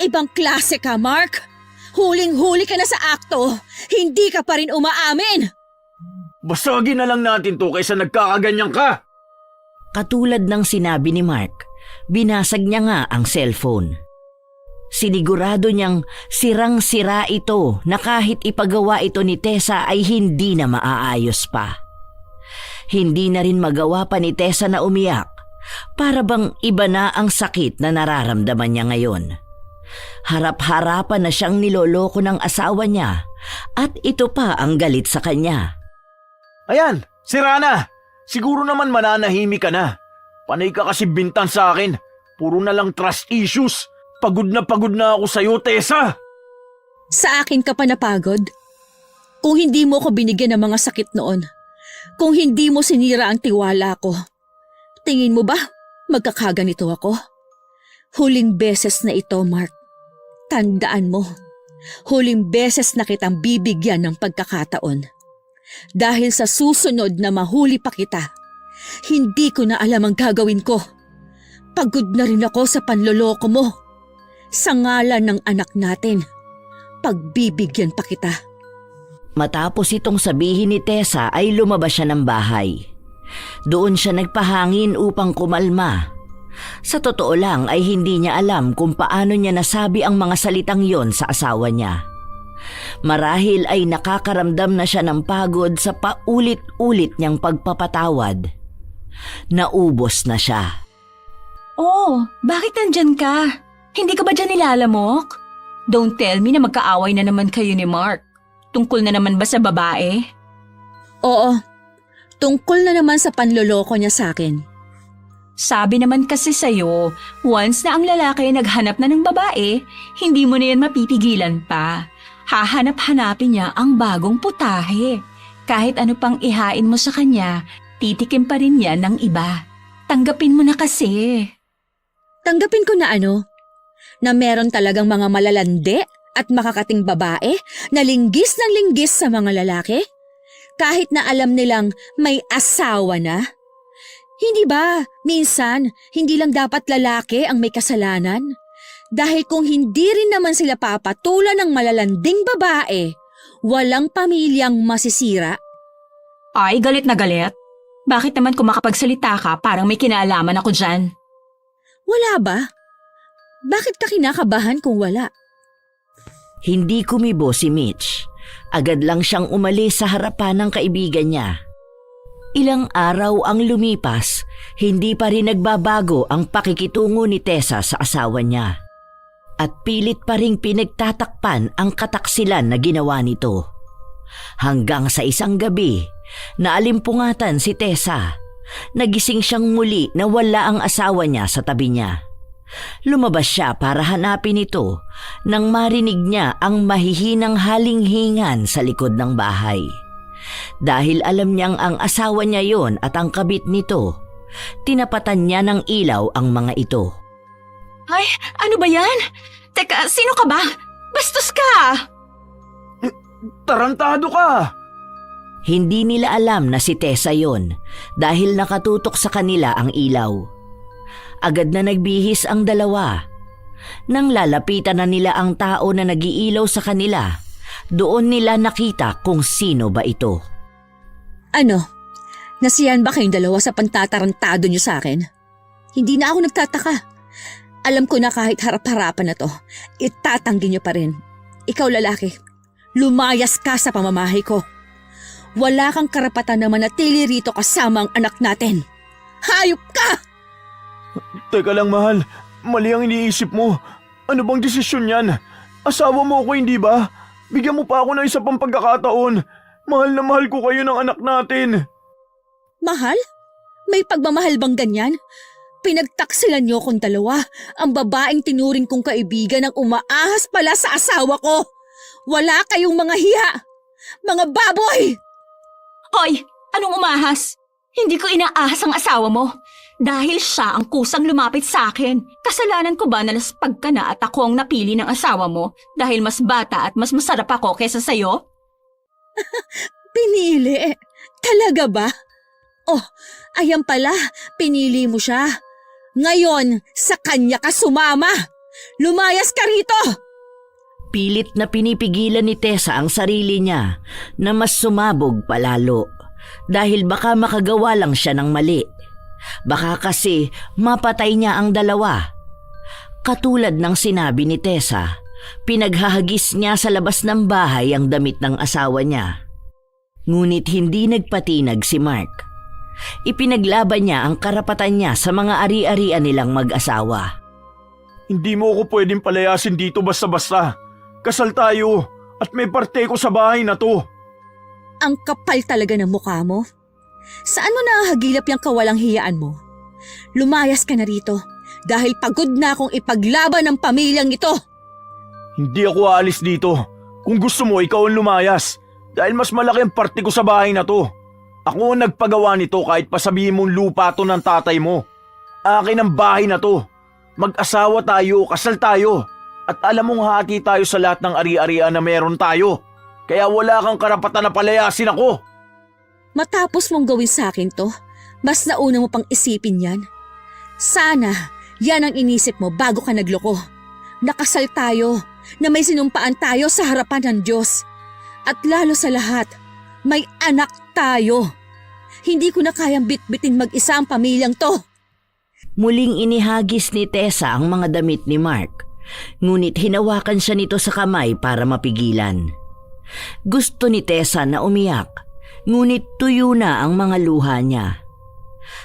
C: Ibang klase ka, Mark! Huling-huli ka na sa akto! Hindi ka pa rin umaamin!
D: Basagin na lang natin to kaysa nagkakaganyan ka!
A: Katulad ng sinabi ni Mark, binasag niya nga ang cellphone. Sinigurado niyang sirang-sira ito na kahit ipagawa ito ni Tessa ay hindi na maaayos pa. Hindi na rin magawa pa ni Tessa na umiyak, para bang iba na ang sakit na nararamdaman niya ngayon. Harap-harapan na siyang niloloko ng asawa niya at ito pa ang galit sa kanya.
D: Ayan, sira na! Siguro naman mananahimik ka na. Panay ka kasi bintan sa akin. Puro na lang trust issues. Pagod na ako sa'yo, Tessa!
C: Sa akin ka pa napagod? Kung hindi mo ko binigyan ng mga sakit noon, kung hindi mo sinira ang tiwala ko, tingin mo ba magkakaganito ako? Huling beses na ito, Mark. Tandaan mo, huling beses na kitang bibigyan ng pagkakataon. Dahil sa susunod na mahuli pa kita, hindi ko na alam ang gagawin ko. Pagod na rin ako sa panloloko mo. Sa ngalan ng anak natin, pagbibigyan pa kita.
A: Matapos itong sabihin ni Tessa ay lumabas siya ng bahay. Doon siya nagpahangin upang kumalma. Sa totoo lang ay hindi niya alam kung paano niya nasabi ang mga salitang yon sa asawa niya. Marahil ay nakakaramdam na siya ng pagod sa paulit-ulit niyang pagpapatawad. Naubos na siya.
B: Oh, bakit nandyan ka? Hindi ka ba dyan nilalamok? Don't tell me na magkaaway na naman kayo ni Mark. Tungkol na naman ba sa babae?
C: Oo, tungkol na naman sa panloloko niya sa akin.
B: Sabi naman kasi sa'yo, once na ang lalaki ay naghanap na ng babae, hindi mo na yan mapipigilan pa. Hahanap-hanapin niya ang bagong putahe. Kahit ano pang ihain mo sa kanya, titikim pa rin yan ng iba. Tanggapin mo na kasi.
C: Tanggapin ko na ano? Na meron talagang mga malalande at makakating babae na linggis ng linggis sa mga lalaki? Kahit na alam nilang may asawa na? Hindi ba, minsan, hindi lang dapat lalaki ang may kasalanan? Dahil kung hindi rin naman sila papatulan ng malalanding babae, walang pamilyang masisira.
B: Ay, galit na galit. Bakit naman kung makapagsalita ka, parang may kinalaman ako dyan?
C: Wala ba? Bakit ka kinakabahan kung wala?
A: Hindi kumibo si Mitch. Agad lang siyang umalis sa harapan ng kaibigan niya. Ilang araw ang lumipas, hindi pa rin nagbabago ang pakikitungo ni Tessa sa asawa niya. At pilit pa ring pinagtatakpan ang kataksilan na ginawa nito. Hanggang sa isang gabi, naalimpungatan si Tessa. Nagising siyang muli na wala ang asawa niya sa tabi niya. Lumabas siya para hanapin ito nang marinig niya ang mahihinang halinghingan sa likod ng bahay. Dahil alam niyang ang asawa niya yon at ang kabit nito, tinapatan niya ng ilaw ang mga ito.
B: Ay, ano ba yan? Teka, sino ka ba? Bastos ka!
D: Tarantado ka!
A: Hindi nila alam na si Tessa yon dahil nakatutok sa kanila ang ilaw. Agad na nagbihis ang dalawa. Nang lalapitan na nila ang tao na nagiilaw sa kanila, Doon nila nakita kung sino ba ito.
C: Ano? Nasiyahan ba kayong dalawa sa pantatarantado niyo sa akin? Hindi na ako nagtataka. Alam ko na kahit harap-harapan na to, itatanggi niyo pa rin. Ikaw lalaki, lumayas ka sa pamamahay ko. Wala kang karapatan na manatili rito kasama ang anak natin. Hayop ka!
D: Teka lang, mahal. Mali ang iniisip mo. Ano bang desisyon yan? Asawa mo ako, hindi ba? Bigyan mo pa ako ng isa pang pagkakataon. Mahal na mahal ko kayo ng anak natin.
C: Mahal? May pagmamahal bang ganyan? Pinagtaksilan niyo akong dalawa. Ang babaeng tinuring kong kaibigan ang umaahas pala sa asawa ko. Wala kayong mga hiya. Mga baboy!
B: Hoy, anong umahas? Hindi ko inaahas ang asawa mo. Dahil siya ang kusang lumapit sa akin. Kasalanan ko ba na naspag ka na at ako ang napili ng asawa mo dahil mas bata at mas masarap ako kesa sa'yo?
C: Pinili? Talaga ba? Oh, ayan pala, pinili mo siya. Ngayon, sa kanya ka sumama. Lumayas ka rito!
A: Pilit na pinipigilan ni Tessa ang sarili niya na mas sumabog palalo dahil baka makagawa lang siya ng mali. Baka kasi mapatay niya ang dalawa. Katulad ng sinabi ni Tessa, pinaghahagis niya sa labas ng bahay ang damit ng asawa niya. Ngunit hindi nagpatinag si Mark. Ipinaglaban niya ang karapatan niya sa mga ari-arian nilang mag-asawa.
D: Hindi mo ako pwedeng palayasin dito basta-basta. Kasal tayo at may parte ko sa bahay na to.
C: Ang kapal talaga ng mukha mo. Saan mo nahahagilap yung kawalang hiyaan mo? Lumayas ka na rito dahil pagod na akong ipaglaban ng pamilyang ito.
D: Hindi ako aalis dito. Kung gusto mo, ikaw ang lumayas. Dahil mas malaki ang parte ko sa bahay na to. Ako ang nagpagawa nito kahit pasabihin mong lupa to ng tatay mo. Akin ang bahay na to. Mag-asawa tayo, kasal tayo. At alam mong hati tayo sa lahat ng ari-arian na meron tayo. Kaya wala kang karapatan na palayasin ako.
C: Matapos mong gawin sa akin to, mas nauna mo pang isipin yan. Sana, yan ang inisip mo bago ka nagloko. Nakasal tayo, na may sinumpaan tayo sa harapan ng Diyos. At lalo sa lahat, may anak tayo. Hindi ko na kayang bitbitin mag-isa ang pamilyang to.
A: Muling inihagis ni Tessa ang mga damit ni Mark. Ngunit hinawakan siya nito sa kamay para mapigilan. Gusto ni Tessa na umiyak, ngunit tuyo na ang mga luha niya.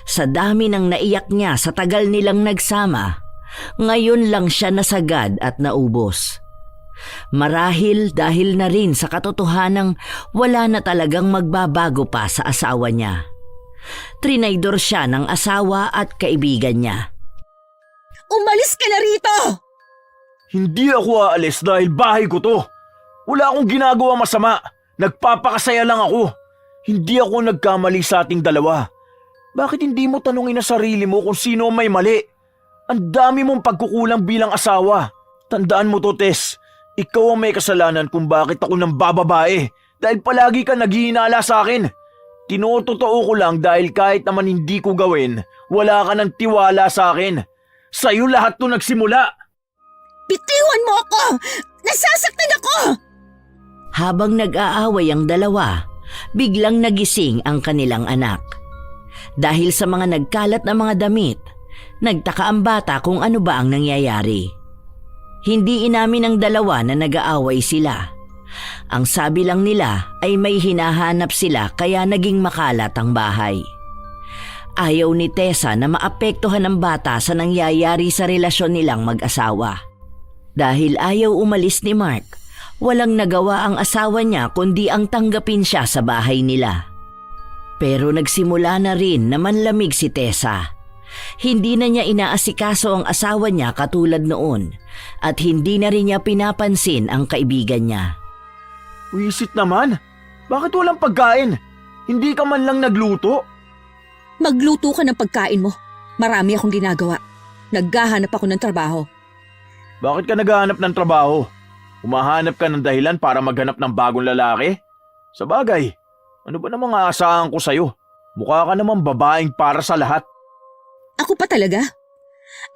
A: Sa dami ng naiyak niya sa tagal nilang nagsama, ngayon lang siya nasagad at naubos. Marahil dahil na rin sa katotohanang wala na talagang magbabago pa sa asawa niya. Trinaydor siya ng asawa at kaibigan niya.
C: Umalis ka na rito!
D: Hindi ako aalis dahil bahay ko to. Wala akong ginagawa masama. Nagpapakasaya lang ako. Hindi ako nagkamali sa ating dalawa. Bakit hindi mo tanungin ang sarili mo kung sino ang may mali? Ang dami mong pagkukulang bilang asawa. Tandaan mo to, Tess. Ikaw ang may kasalanan kung bakit ako nang bababae. Dahil palagi ka naghihinala sa akin. Tinototoo ko lang dahil kahit naman hindi ko gawin, wala ka ng tiwala sa akin. Sa'yo lahat to nagsimula.
C: Bitiwan mo ako! Nasasaktan ako!
A: Habang nag-aaway ang dalawa, biglang nagising ang kanilang anak. Dahil sa mga nagkalat na mga damit, nagtaka ang bata kung ano ba ang nangyayari. Hindi inamin ng dalawa na nag-aaway sila. Ang sabi lang nila ay may hinahanap sila kaya naging makalat ang bahay. Ayaw ni Tessa na maapektuhan ng bata sa nangyayari sa relasyon nilang mag-asawa. Dahil ayaw umalis ni Mark, walang nagawa ang asawa niya kundi ang tanggapin siya sa bahay nila. Pero nagsimula na rin na manlamig si Tessa. Hindi na niya inaasikaso ang asawa niya katulad noon at hindi na rin niya pinapansin ang kaibigan niya.
D: Wisit naman. Bakit walang pagkain? Hindi ka man lang nagluto?
C: Magluto ka ng pagkain mo. Marami akong ginagawa. Naghahanap ako ng trabaho.
D: Bakit ka naghahanap ng trabaho? Humahanap ka ng dahilan para maghanap ng bagong lalaki? Sa bagay, ano ba namang aasahan ko sa'yo? Mukha ka namang babaeng para sa lahat.
C: Ako pa talaga?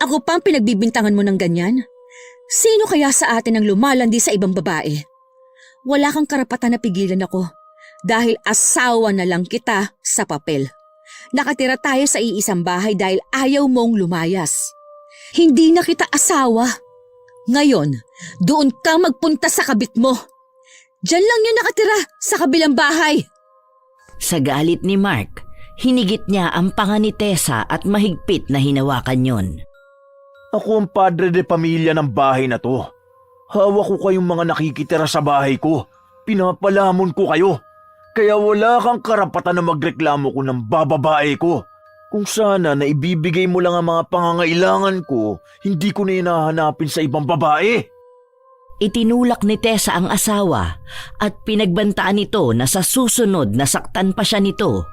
C: Ako pa ang pinagbibintangan mo ng ganyan? Sino kaya sa atin ang lumalandi sa ibang babae? Wala kang karapatan na pigilan ako dahil asawa na lang kita sa papel. Nakatira tayo sa iisang bahay dahil ayaw mong lumayas. Hindi na kita asawa. Ngayon, doon ka magpunta sa kabit mo. Diyan lang yun nakatira sa kabilang bahay.
A: Sa galit ni Mark, hinigit niya ang panga ni Tessa at mahigpit na hinawakan yon.
D: Ako ang padre de pamilya ng bahay na to. Hawak ko kayong mga nakikitira sa bahay ko. Pinapalamon ko kayo. Kaya wala kang karapatan na magreklamo ko ng bababae ko. Kung sana na ibibigay mo lang ang mga pangangailangan ko, hindi ko na hinahanapin sa ibang babae.
A: Itinulak ni Tessa ang asawa at pinagbantaan nito na sa susunod na saktan pa siya nito,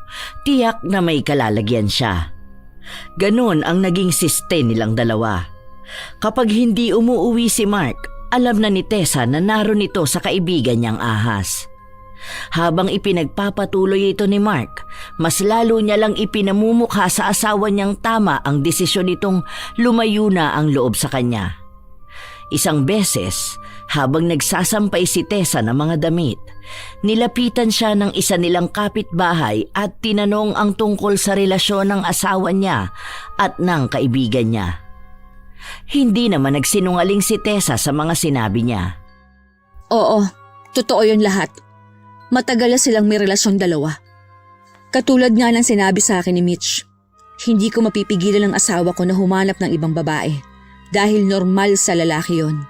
A: tiyak na may kalalagyan siya. Ganon ang naging siste nilang dalawa. Kapag hindi umuuwi si Mark, alam na ni Tessa na naroon ito sa kaibigan niyang ahas. Habang ipinagpapatuloy ito ni Mark, mas lalo niya lang ipinamumukha sa asawa niyang tama ang desisyon nitong lumayo na ang loob sa kanya. Isang beses, habang nagsasampay si Tessa ng mga damit, nilapitan siya ng isa nilang kapitbahay at tinanong ang tungkol sa relasyon ng asawa niya at ng kaibigan niya. Hindi naman nagsinungaling si Tessa sa mga sinabi niya.
C: Oo, totoo yun lahat. Matagal na silang may relasyon dalawa. Katulad nga ng sinabi sa akin ni Mitch, hindi ko mapipigilan ang asawa ko na humanap ng ibang babae dahil normal sa lalaki yon.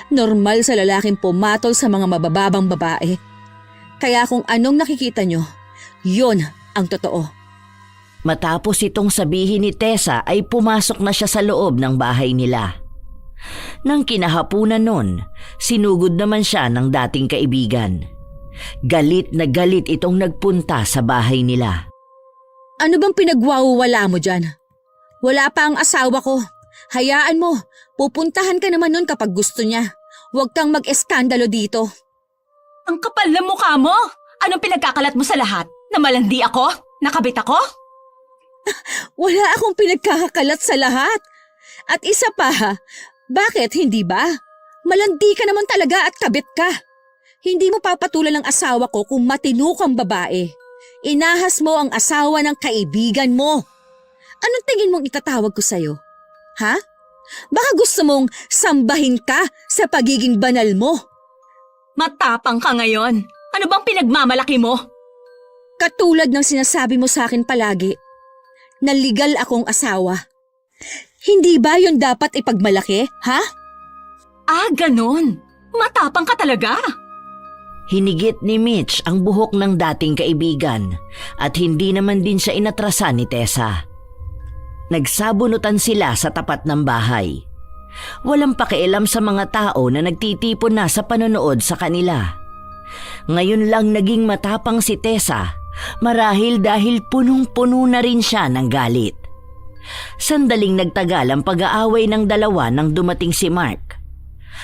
C: Normal sa lalaking pumatol sa mga mabababang babae. Kaya kung anong nakikita nyo, yon ang totoo.
A: Matapos itong sabihin ni Tessa ay pumasok na siya sa loob ng bahay nila. Nang kinahapunan nun, sinugod naman siya ng dating kaibigan. Galit na galit itong nagpunta sa bahay nila.
C: Ano bang pinagwawala mo dyan? Wala pa ang asawa ko. Hayaan mo, pupuntahan ka naman nun kapag gusto niya. Huwag kang mag-eskandalo dito.
B: Ang kapal na mukha mo! Anong pinagkakalat mo sa lahat? Na malandi ako? Nakabit ako?
C: Wala akong pinagkakakalat sa lahat. At isa pa, bakit hindi ba? Malandi ka naman talaga at kabit ka. Hindi mo papatulan ang asawa ko kung matino kang babae. Inahas mo ang asawa ng kaibigan mo. Anong tingin mong itatawag ko sa'yo? Ha? Baka gusto mong sambahin ka sa pagiging banal mo.
B: Matapang ka ngayon. Ano bang pinagmamalaki mo?
C: Katulad ng sinasabi mo sa akin palagi, na legal akong asawa. Hindi ba yun dapat ipagmalaki, ha?
B: Ah, ganon. Matapang ka talaga.
A: Hinigit ni Mitch ang buhok ng dating kaibigan at hindi naman din siya inatrasan ni Tessa. Nagsabunutan sila sa tapat ng bahay. Walang pakialam sa mga tao na nagtitipon na sa panonood sa kanila. Ngayon lang naging matapang si Tessa, marahil dahil punong-puno na rin siya ng galit. Sandaling nagtagal ang pag-aaway ng dalawa nang dumating si Mark.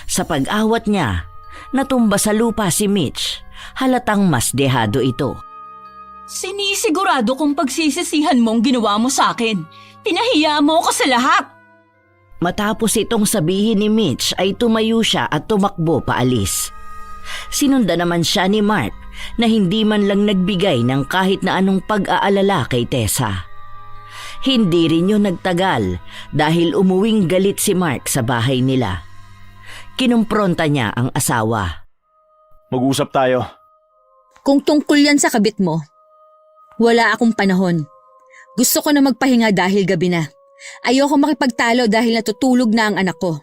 A: Sa pag-awat niya, natumba sa lupa si Mitch, halatang mas dehado ito.
B: Sinisigurado kong pagsisisihan mong ginawa mo sa akin. Pinahiya mo ako sa lahat.
A: Matapos itong sabihin ni Mitch ay tumayo siya at tumakbo paalis. Sinundan naman siya ni Mark na hindi man lang nagbigay ng kahit na anong pag-aalala kay Tessa. Hindi rin yun nagtagal dahil umuwing galit si Mark sa bahay nila. Kinumpronta niya ang asawa.
D: Mag-usap tayo.
C: Kung tungkol yan sa kabit mo, wala akong panahon. Gusto ko na magpahinga dahil gabi na. Ayoko makipagtalo dahil natutulog na ang anak ko.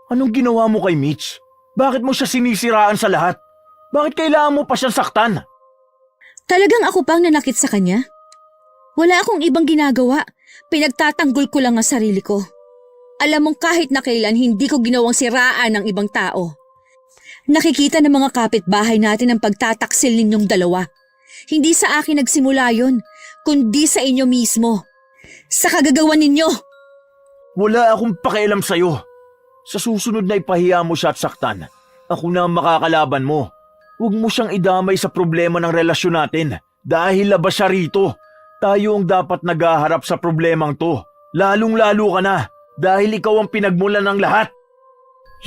D: Anong ginawa mo kay Mitch? Bakit mo siya sinisiraan sa lahat? Bakit kailangan mo pa siyang saktan?
C: Talagang ako pang nanakit sa kanya? Wala akong ibang ginagawa. Pinagtatanggol ko lang ang sarili ko. Alam mong kahit na kailan hindi ko ginawang siraan ng ibang tao. Nakikita ng mga kapitbahay natin ang pagtataksil ninyong dalawa. Hindi sa akin nagsimula yon, kundi sa inyo mismo. Sa kagagawan ninyo.
D: Wala akong pakialam sa'yo. Sa susunod na ipahiya mo siya at saktan, ako na ang makakalaban mo. Huwag mo siyang idamay sa problema ng relasyon natin dahil labas siya rito. Tayo ang dapat naghaharap sa problemang to. Lalong-lalo ka na dahil ikaw ang pinagmulan ng lahat.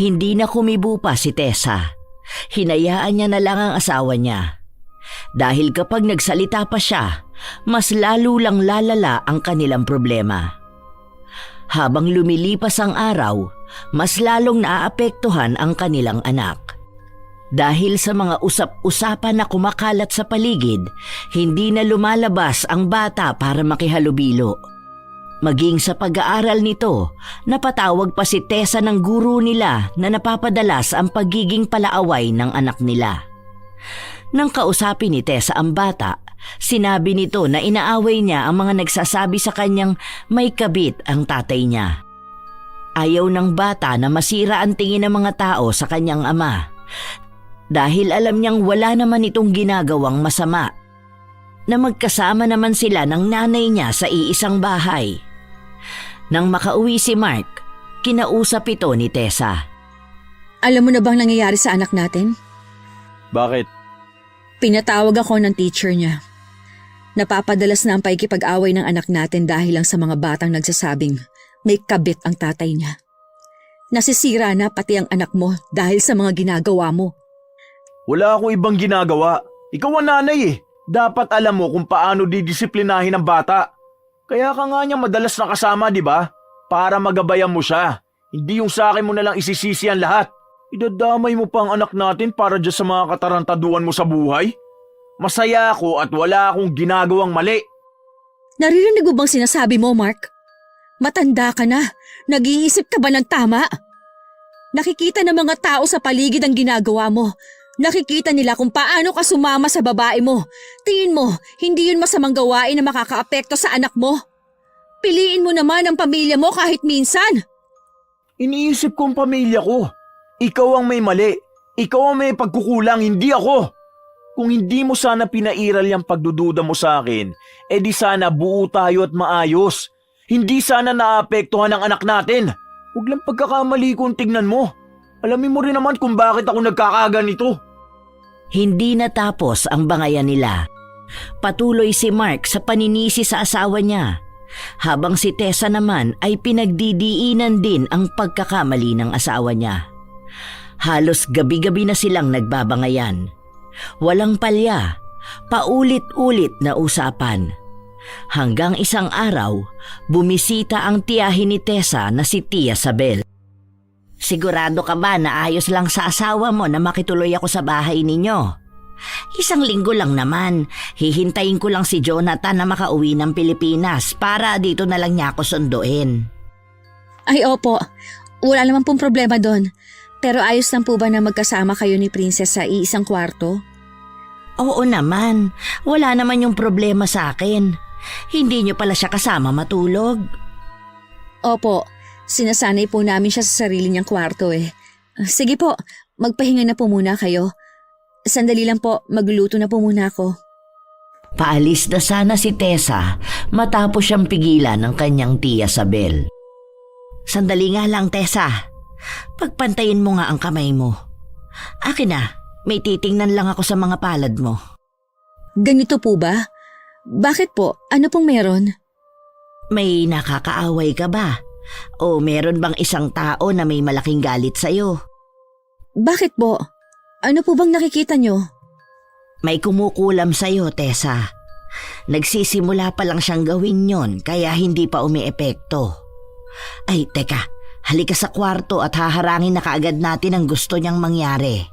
A: Hindi na kumibo pa si Tessa. Hinayaan niya na lang ang asawa niya. Dahil kapag nagsalita pa siya, mas lalo lang lalala ang kanilang problema. Habang lumilipas ang araw, mas lalong naaapektuhan ang kanilang anak. Dahil sa mga usap-usapan na kumakalat sa paligid, hindi na lumalabas ang bata para makihalubilo. Maging sa pag-aaral nito, napatawag pa si Tessa ng guro nila na napapadalas ang pagiging palaaway ng anak nila. Nang kausapin ni Tessa ang bata, sinabi nito na inaaway niya ang mga nagsasabi sa kanyang may kabit ang tatay niya. Ayaw ng bata na masira ang tingin ng mga tao sa kanyang ama dahil alam niyang wala naman itong ginagawang masama. Na magkasama naman sila ng nanay niya sa iisang bahay. Nang makauwi si Mark, kinausap ito ni Tessa.
C: Alam mo na bang nangyayari sa anak natin?
D: Bakit?
C: Pinatawag ako ng teacher niya. Napapadalas na ang paikipag-away ng anak natin dahil lang sa mga batang nagsasabing may kabit ang tatay niya. Nasisira na pati ang anak mo dahil sa mga ginagawa mo.
D: Wala akong ibang ginagawa. Ikaw ang nanay eh. Dapat alam mo kung paano didisiplinahin ang bata. Kaya ka nga niya madalas nakasama, di ba? Para magabayan mo siya. Hindi yung sa akin mo na lang isisisi ang lahat. Idadamay mo pa ang anak natin para dyan sa mga katarantaduan mo sa buhay? Masaya ako at wala akong ginagawang mali.
C: Naririnig mo bang sinasabi mo, Mark? Matanda ka na. Nag-iisip ka ba ng tama? Nakikita ng mga tao sa paligid ang ginagawa mo. Nakikita nila kung paano ka sumama sa babae mo. Tingin mo, hindi yun masamang gawain na makakaapekto sa anak mo. Piliin mo naman ang pamilya mo kahit minsan.
D: Iniisip ko ang pamilya ko. Ikaw ang may mali. Ikaw ang may pagkukulang, hindi ako. Kung hindi mo sana pinairal yung pagdududa mo sa akin, di sana buo tayo at maayos. Hindi sana naapektuhan ang anak natin. Huwag lang pagkakamali kung tignan mo. Alamin mo rin naman kung bakit ako nagkakaganito.
A: Hindi natapos ang bangayan nila. Patuloy si Mark sa paninisi sa asawa niya, habang si Tessa naman ay pinagdidiinan din ang pagkakamali ng asawa niya. Halos gabi-gabi na silang nagbabangayan. Walang palya, paulit-ulit na usapan. Hanggang isang araw, bumisita ang tiyahin ni Tessa na si Tia Sabel. Sigurado ka ba na ayos lang sa asawa mo na makituloy ako sa bahay ninyo? Isang linggo lang naman, hihintayin ko lang si Jonathan na makauwi ng Pilipinas para dito na lang niya ako sunduin.
C: Ay opo, wala naman pong problema doon. Pero ayos lang po ba na magkasama kayo ni Princess sa iisang kwarto?
A: Oo naman, wala naman yung problema sa akin. Hindi niyo pala siya kasama matulog.
C: Opo, sinasanay po namin siya sa sarili niyang kwarto eh. Sige po, magpahinga na po muna kayo. Sandali lang po, magluluto na po muna ako.
A: Paalis na sana si Tessa matapos siyang pigilan ng kanyang Tia Sabel. Sandali nga lang, Tessa. Pagpantayin mo nga ang kamay mo. Akin na, may titingnan lang ako sa mga palad mo.
C: Ganito po ba? Bakit po? Ano pong meron?
A: May nakakaaway ka ba? O meron bang isang tao na may malaking galit sa'yo?
C: Bakit po? Ano po bang nakikita nyo?
A: May kumukulam sa'yo, Tessa. Nagsisimula pa lang siyang gawin yon kaya hindi pa umiepekto. Ay, teka. Halika sa kwarto at haharangin na kaagad natin ang gusto niyang mangyari.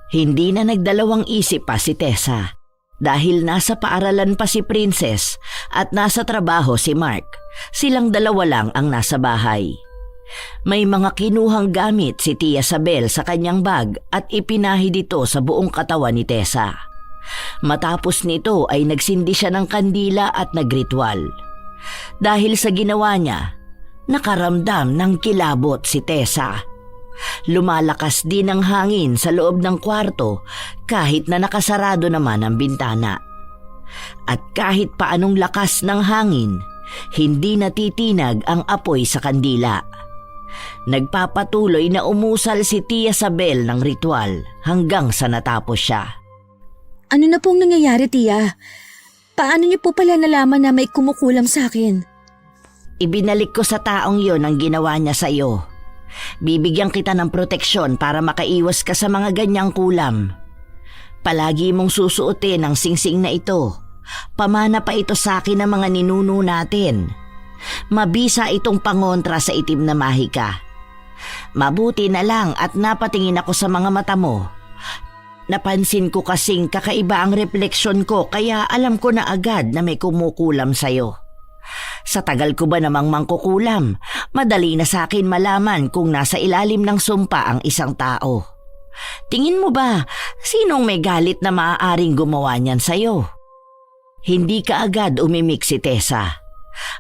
A: Hindi na nagdalawang isip pa si Tessa. Dahil nasa paaralan pa si Princess at nasa trabaho si Mark, silang dalawa lang ang nasa bahay. May mga kinuhang gamit si Tia Sabel sa kanyang bag at ipinahid ito sa buong katawan ni Tessa. Matapos nito ay nagsindi siya ng kandila at nagritual. Dahil sa ginawa niya, nakaramdam ng kilabot si Tessa. Lumalakas din ang hangin sa loob ng kwarto kahit na nakasarado naman ang bintana. At kahit paanong lakas ng hangin, hindi natitinag ang apoy sa kandila. Nagpapatuloy na umusal si Tia Sabel ng ritual hanggang sa natapos siya.
C: Ano na pong nangyayari, Tia? Paano niyo po pala nalaman na may kumukulam sa akin?
A: Ibinalik ko sa taong yon ang ginawa niya sa iyo. Bibigyan kita ng proteksyon para makaiwas ka sa mga ganyang kulam. Palagi mong susuotin ang singsing na ito. Pamana pa ito sa akin ng mga ninuno natin. Mabisa itong pangontra sa itim na mahika. Mabuti na lang at napatingin ako sa mga mata mo. Napansin ko kasing kakaiba ang refleksyon ko kaya alam ko na agad na may kumukulam sa'yo. Sa tagal ko ba namang mangkukulam, madali na sa akin malaman kung nasa ilalim ng sumpa ang isang tao. Tingin mo ba, sinong may galit na maaaring gumawa niyan sa'yo? Hindi ka agad umimik si Tessa.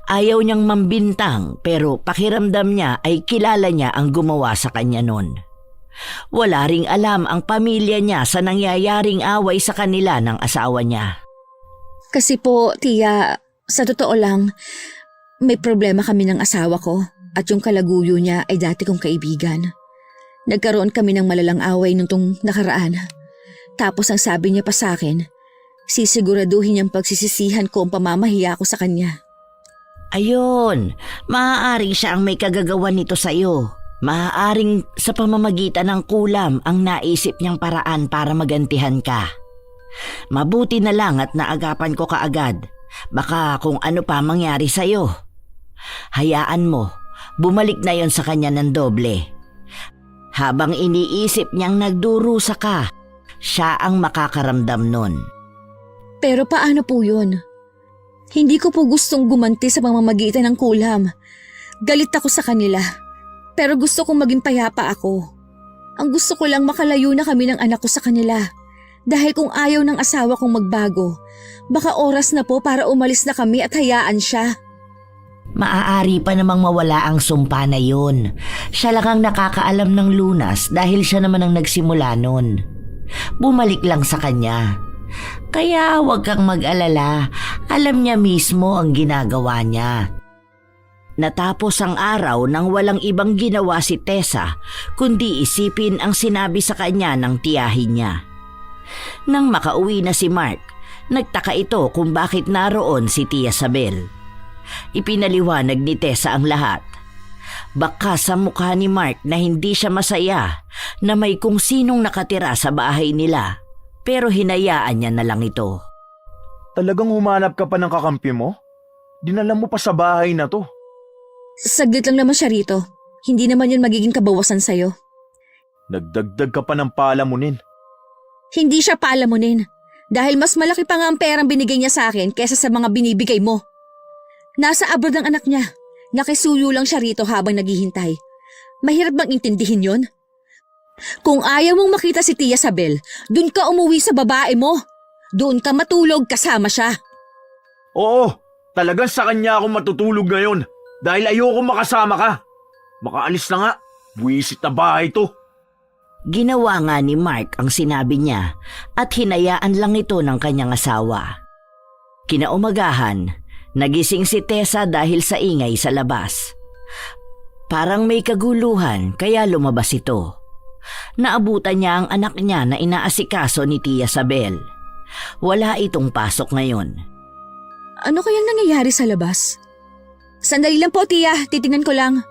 A: Ayaw niyang mambintang pero pakiramdam niya ay kilala niya ang gumawa sa kanya nun. Wala ring alam ang pamilya niya sa nangyayaring away sa kanila ng asawa niya.
C: Kasi po, tiya, sa totoo lang, may problema kami ng asawa ko at yung kalaguyo niya ay dati kong kaibigan. Nagkaroon kami ng malalang away nitong nakaraan. Tapos ang sabi niya pa sa akin, sisiguraduhin niyang pagsisisihan ko ang pamamahiya ko sa kanya.
A: Ayun, maaaring siya ang may kagagawan nito sa'yo. Maaaring sa pamamagitan ng kulam ang naisip niyang paraan para magantihan ka. Mabuti na lang at naagapan ko kaagad. Baka kung ano pa mangyari sa'yo. Hayaan mo, bumalik na yon sa kanya ng doble. Habang iniisip niyang nagdurusa ka, siya ang makakaramdam nun.
C: Pero paano po yun? Hindi ko po gustong gumanti sa pamamagitan ng kulam. Galit ako sa kanila. Pero gusto kong maging payapa ako. Ang gusto ko lang makalayo na kami ng anak ko sa kanila. Dahil kung ayaw ng asawa kong magbago, baka oras na po para umalis na kami at hayaan siya.
A: Maaari pa namang mawala ang sumpa na yun. Siya lang ang nakakaalam ng lunas dahil siya naman ang nagsimula nun. Bumalik lang sa kanya. Kaya huwag kang mag-alala, alam niya mismo ang ginagawa niya. Natapos ang araw nang walang ibang ginawa si Tessa kundi isipin ang sinabi sa kanya ng tiyahin niya. Nang makauwi na si Mark, nagtaka ito kung bakit naroon si Tia Sabel. Ipinaliwanag ni Tessa ang lahat. Baka sa mukha ni Mark na hindi siya masaya na may kung sinong nakatira sa bahay nila, pero hinayaan niya na lang ito.
D: Talagang humanap ka pa ng kakampi mo? Dinala mo pa sa bahay na to.
C: Saglit lang naman siya rito. Hindi naman yun magiging kabawasan sa'yo.
D: Nagdagdag ka pa ng palamunin.
C: Hindi siya palamunin. Dahil mas malaki pa nga ang perang binigay niya sa akin kaysa sa mga binibigay mo. Nasa abroad ang anak niya. Nakisuyo lang siya rito habang naghihintay. Mahirap bang intindihin yon? Kung ayaw mong makita si Tia Sabel, dun ka umuwi sa babae mo. Doon ka matulog kasama siya.
D: Oo, talagang sa kanya ako matutulog ngayon dahil ayoko makasama ka. Makaalis na nga, buwisit na bahay to.
A: Ginawa nga ni Mark ang sinabi niya at hinayaan lang ito ng kanyang asawa. Kinaumagahan, nagising si Tessa dahil sa ingay sa labas. Parang may kaguluhan kaya lumabas ito. Naabutan niya ang anak niya na inaasikaso ni Tia Sabel. Wala itong pasok ngayon.
C: Ano kayang nangyayari sa labas? Sandali lang po, Tia. Titingnan ko lang.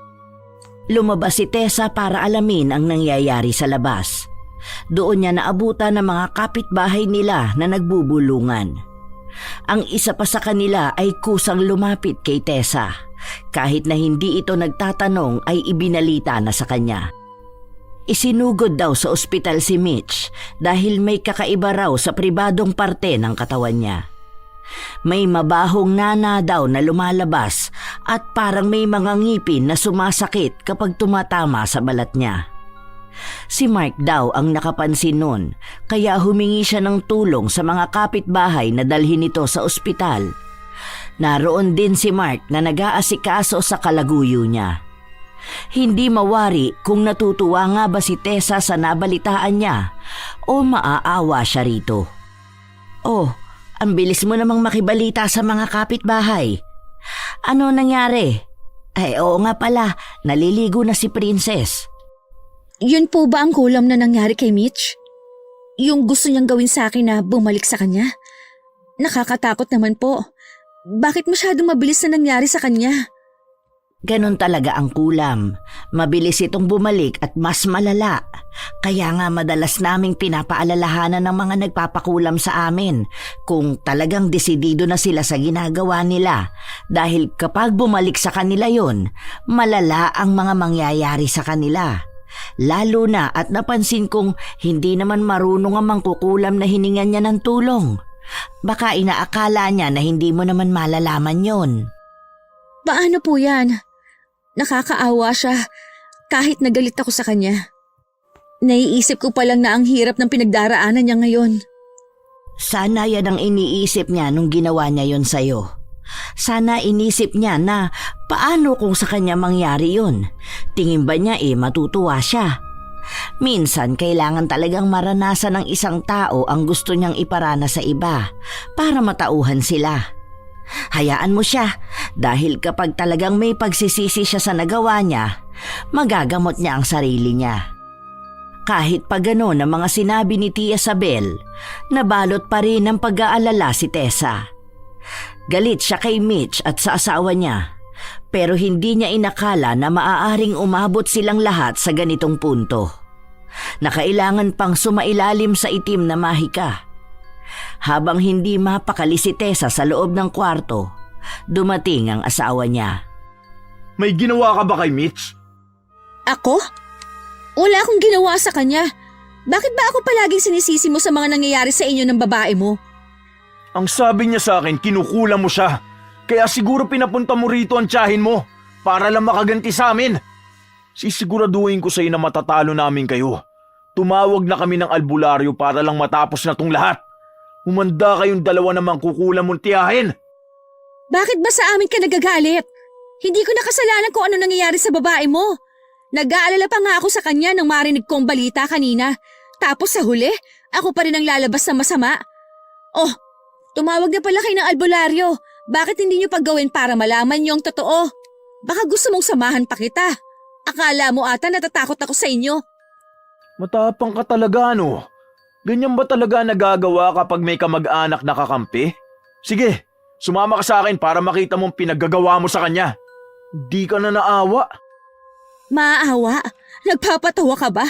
A: Lumabas si Tessa para alamin ang nangyayari sa labas. Doon niya naabutan ng mga kapitbahay nila na nagbubulungan. Ang isa pa sa kanila ay kusang lumapit kay Tessa. Kahit na hindi ito nagtatanong ay ibinalita na sa kanya. Isinugod daw sa ospital si Mitch dahil may kakaiba raw sa pribadong parte ng katawan niya. May mabahong nana daw na lumalabas at parang may mga ngipin na sumasakit kapag tumatama sa balat niya. Si Mark daw ang nakapansin nun kaya humingi siya ng tulong sa mga kapitbahay na dalhin ito sa ospital. Naroon din si Mark na nag-aasikaso sa kalaguyo niya. Hindi mawari kung natutuwa nga ba si Tessa sa nabalitaan niya o maaawa siya rito. Oh, ang bilis mo namang makibalita sa mga kapitbahay. Ano nangyari? Ay oo nga pala, naliligo na si Princess.
C: Yun po ba ang kulam na nangyari kay Mitch? Yung gusto niyang gawin sa akin na bumalik sa kanya? Nakakatakot naman po. Bakit masyadong mabilis na nangyari sa kanya?
A: Ganon talaga ang kulam. Mabilis itong bumalik at mas malala. Kaya nga madalas naming pinapaalalahanan ng mga nagpapakulam sa amin kung talagang desidido na sila sa ginagawa nila. Dahil kapag bumalik sa kanila yon, malala ang mga mangyayari sa kanila. Lalo na at napansin kong hindi naman marunong ang mangkukulam na hiningan niya ng tulong. Baka inaakala niya na hindi mo naman malalaman yon.
C: Paano po yan? Nakakaawa siya kahit nagalit ako sa kanya. Naiisip ko pa lang na ang hirap ng pinagdaraanan niya ngayon.
A: Sana yan ang iniisip niya nung ginawa niya yon sa'yo. Sana inisip niya na paano kung sa kanya mangyari yun. Tingin ba niya matutuwa siya? Minsan kailangan talagang maranasan ng isang tao ang gusto niyang iparana sa iba para matauhan sila. Hayaan mo siya dahil kapag talagang may pagsisisi siya sa nagawa niya, magagamot niya ang sarili niya. Kahit pa gano'n ang mga sinabi ni Tia Sabel, nabalot pa rin ng pag-aalala si Tessa. Galit siya kay Mitch at sa asawa niya, pero hindi niya inakala na maaaring umabot silang lahat sa ganitong punto. Na kailangan pang sumailalim sa itim na mahika. Habang hindi mapakali si Tessa sa loob ng kwarto, dumating ang asawa niya.
D: May ginawa ka ba kay Mitch?
C: Ako? Wala akong ginawa sa kanya. Bakit ba ako palaging sinisisi mo sa mga nangyayari sa inyo ng babae mo?
D: Ang sabi niya sa akin, kinukulang mo siya. Kaya siguro pinapunta mo rito ang tiyahin mo para lang makaganti sa amin. Sisiguraduhin ko sa iyo na matatalo namin kayo. Tumawag na kami ng albularyo para lang matapos na tong lahat. Humanda kayong dalawa namang kukulang mong tiyahin.
C: Bakit ba sa amin ka nagagalit? Hindi ko nakasalanan kung ano nangyayari sa babae mo. Nag-aalala pa nga ako sa kanya nang marinig kong balita kanina. Tapos sa huli, ako pa rin ang lalabas na masama. Oh, tumawag na pala kayo ng albularyo. Bakit hindi niyo paggawin para malaman niyo ang totoo? Baka gusto mong samahan pa kita. Akala mo ata natatakot ako sa inyo.
D: Matapang ka talaga, no? Ganyan ba talaga nagagawa kapag may kamag-anak na kakampi? Sige, sumama ka sa akin para makita mong pinaggagawa mo sa kanya. Di ka na naawa.
C: Maaawa? Nagpapatawa ka ba?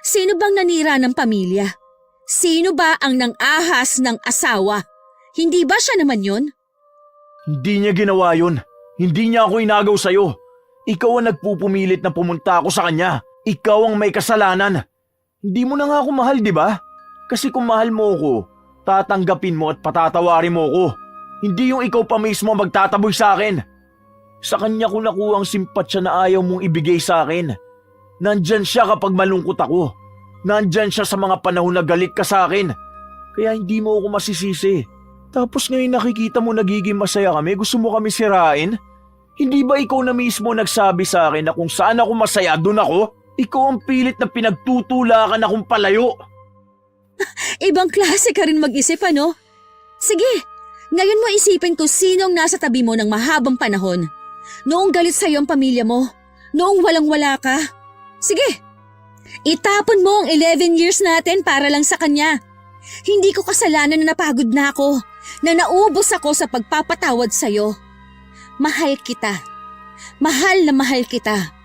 C: Sino bang nanira ng pamilya? Sino ba ang nang-ahas ng asawa? Hindi ba siya naman yun?
D: Hindi niya ginawa yun. Hindi niya ako inagaw sa'yo. Ikaw ang nagpupumilit na pumunta ako sa kanya. Ikaw ang may kasalanan. Hindi mo na nga ako mahal, di ba? Kasi kung mahal mo ako, tatanggapin mo at patatawarin mo ako. Hindi yung ikaw pa mismo magtataboy sa akin. Sa kanya ko nakuha ang simpatsya na ayaw mong ibigay sa akin. Nandyan siya kapag malungkot ako. Nandyan siya sa mga panahon na galit ka sa akin. Kaya hindi mo ako masisisi. Tapos ngayon nakikita mo nagiging masaya kami, gusto mo kami sirain? Hindi ba ikaw na mismo nagsabi sa akin na kung saan ako masaya, doon ako? Ikaw ang pilit na pinagtutulakan akong palayo.
C: Ibang klase ka rin mag-isip, ano? Sige, ngayon mo isipin kung sinong nasa tabi mo ng mahabang panahon. Noong galit sa'yo ang pamilya mo. Noong walang-wala ka. Sige, itapon mo ang 11 years natin para lang sa kanya. Hindi ko kasalanan na napagod na ako, na naubos ako sa pagpapatawad sa'yo. Mahal kita. Mahal na mahal kita.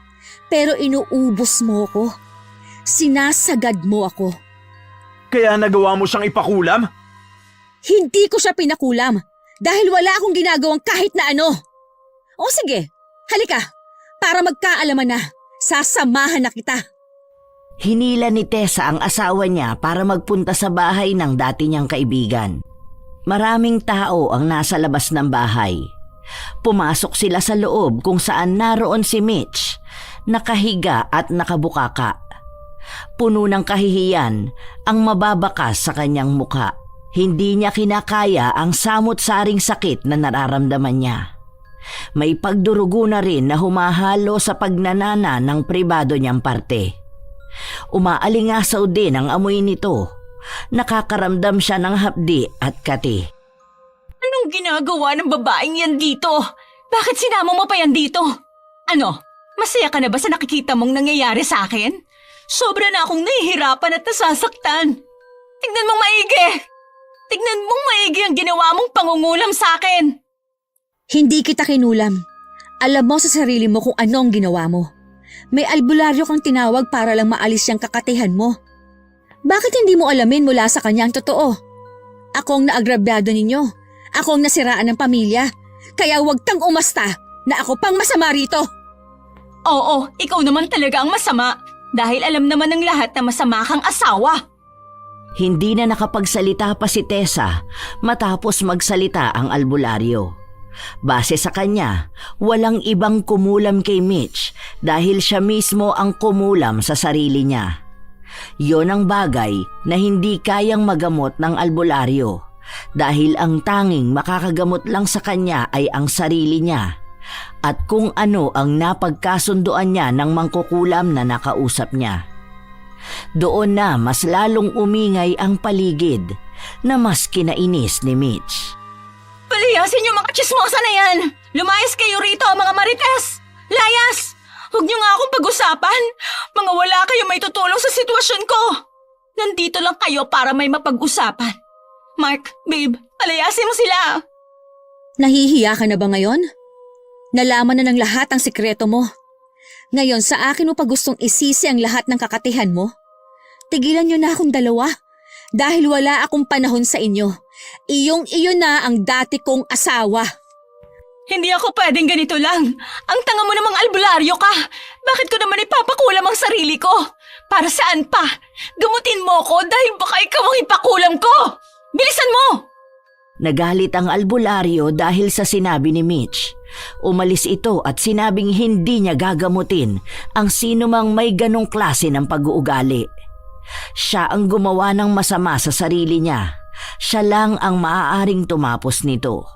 C: Pero inuubos mo ko. Sinasagad mo ako.
D: Kaya nagawa mo siyang ipakulam?
C: Hindi ko siya pinakulam dahil wala akong ginagawang kahit na ano. O sige, halika. Para magkaalaman na, sasamahan na kita.
A: Hinila ni Tessa ang asawa niya para magpunta sa bahay ng dati niyang kaibigan. Maraming tao ang nasa labas ng bahay. Pumasok sila sa loob kung saan naroon si Mitch, nakahiga at nakabukaka. Puno ng kahihiyan ang mababakas sa kanyang muka. Hindi niya kinakaya ang samot-saring sakit na nararamdaman niya. May pagdurugo na rin na humahalo sa pagnanana ng pribado niyang parte. Umaalingasaw din ang amoy nito. Nakakaramdam siya ng hapdi at kati.
B: Anong ginagawa ng babaeng yan dito? Bakit sinama mo pa yan dito? Ano, masaya ka na ba sa nakikita mong nangyayari sa akin? Sobra na akong nahihirapan at nasasaktan. Tignan mong maigi! Tignan mong maigi ang ginawa mong pangungulam sa akin!
C: Hindi kita kinulam. Alam mo sa sarili mo kung ano ang ginawa mo. May albularyo kang tinawag para lang maalis yung kakatihan mo. Bakit hindi mo alamin mula sa kanya ang totoo? Ako ang naagrabyado ninyo. Ako ang nasiraan ng pamilya. Kaya huwag kang umasta na ako pang masama rito.
B: Oo, ikaw naman talaga ang masama. Dahil alam naman ng lahat na masama kang asawa.
A: Hindi na nakapagsalita pa si Tessa matapos magsalita ang albularyo. Base sa kanya, walang ibang kumulam kay Mitch dahil siya mismo ang kumulam sa sarili niya. Yon ang bagay na hindi kayang magamot ng albularyo dahil ang tanging makakagamot lang sa kanya ay ang sarili niya at kung ano ang napagkasunduan niya ng mangkukulam na nakausap niya. Doon na mas lalong umingay ang paligid na mas kinainis ni Mitch.
B: Palayasin yung mga chismosa na yan! Lumayas kayo rito, mga marites! Layas! Huwag niyo nga akong pag-usapan! Mga wala kayo may tutulong sa sitwasyon ko! Nandito lang kayo para may mapag-usapan. Mark, babe, palayasin mo sila!
C: Nahihiya ka na ba ngayon? Nalaman na ng lahat ang sikreto mo. Ngayon sa akin mo pa gustong isisi ang lahat ng kakatihan mo? Tigilan niyo na akong dalawa dahil wala akong panahon sa inyo. Iyong-iyo na ang dati kong asawa.
B: Hindi ako pwedeng ganito lang. Ang tanga mo namang albularyo ka. Bakit ko naman ipapakulam ang sarili ko? Para saan pa? Gamutin mo ko dahil baka ikaw ang ipakulam ko. Bilisan mo!
A: Nagalit ang albularyo dahil sa sinabi ni Mitch. Umalis ito at sinabing hindi niya gagamutin ang sinumang may ganong klase ng pag-uugali. Siya ang gumawa ng masama sa sarili niya. Siya lang ang maaaring tumapos nito.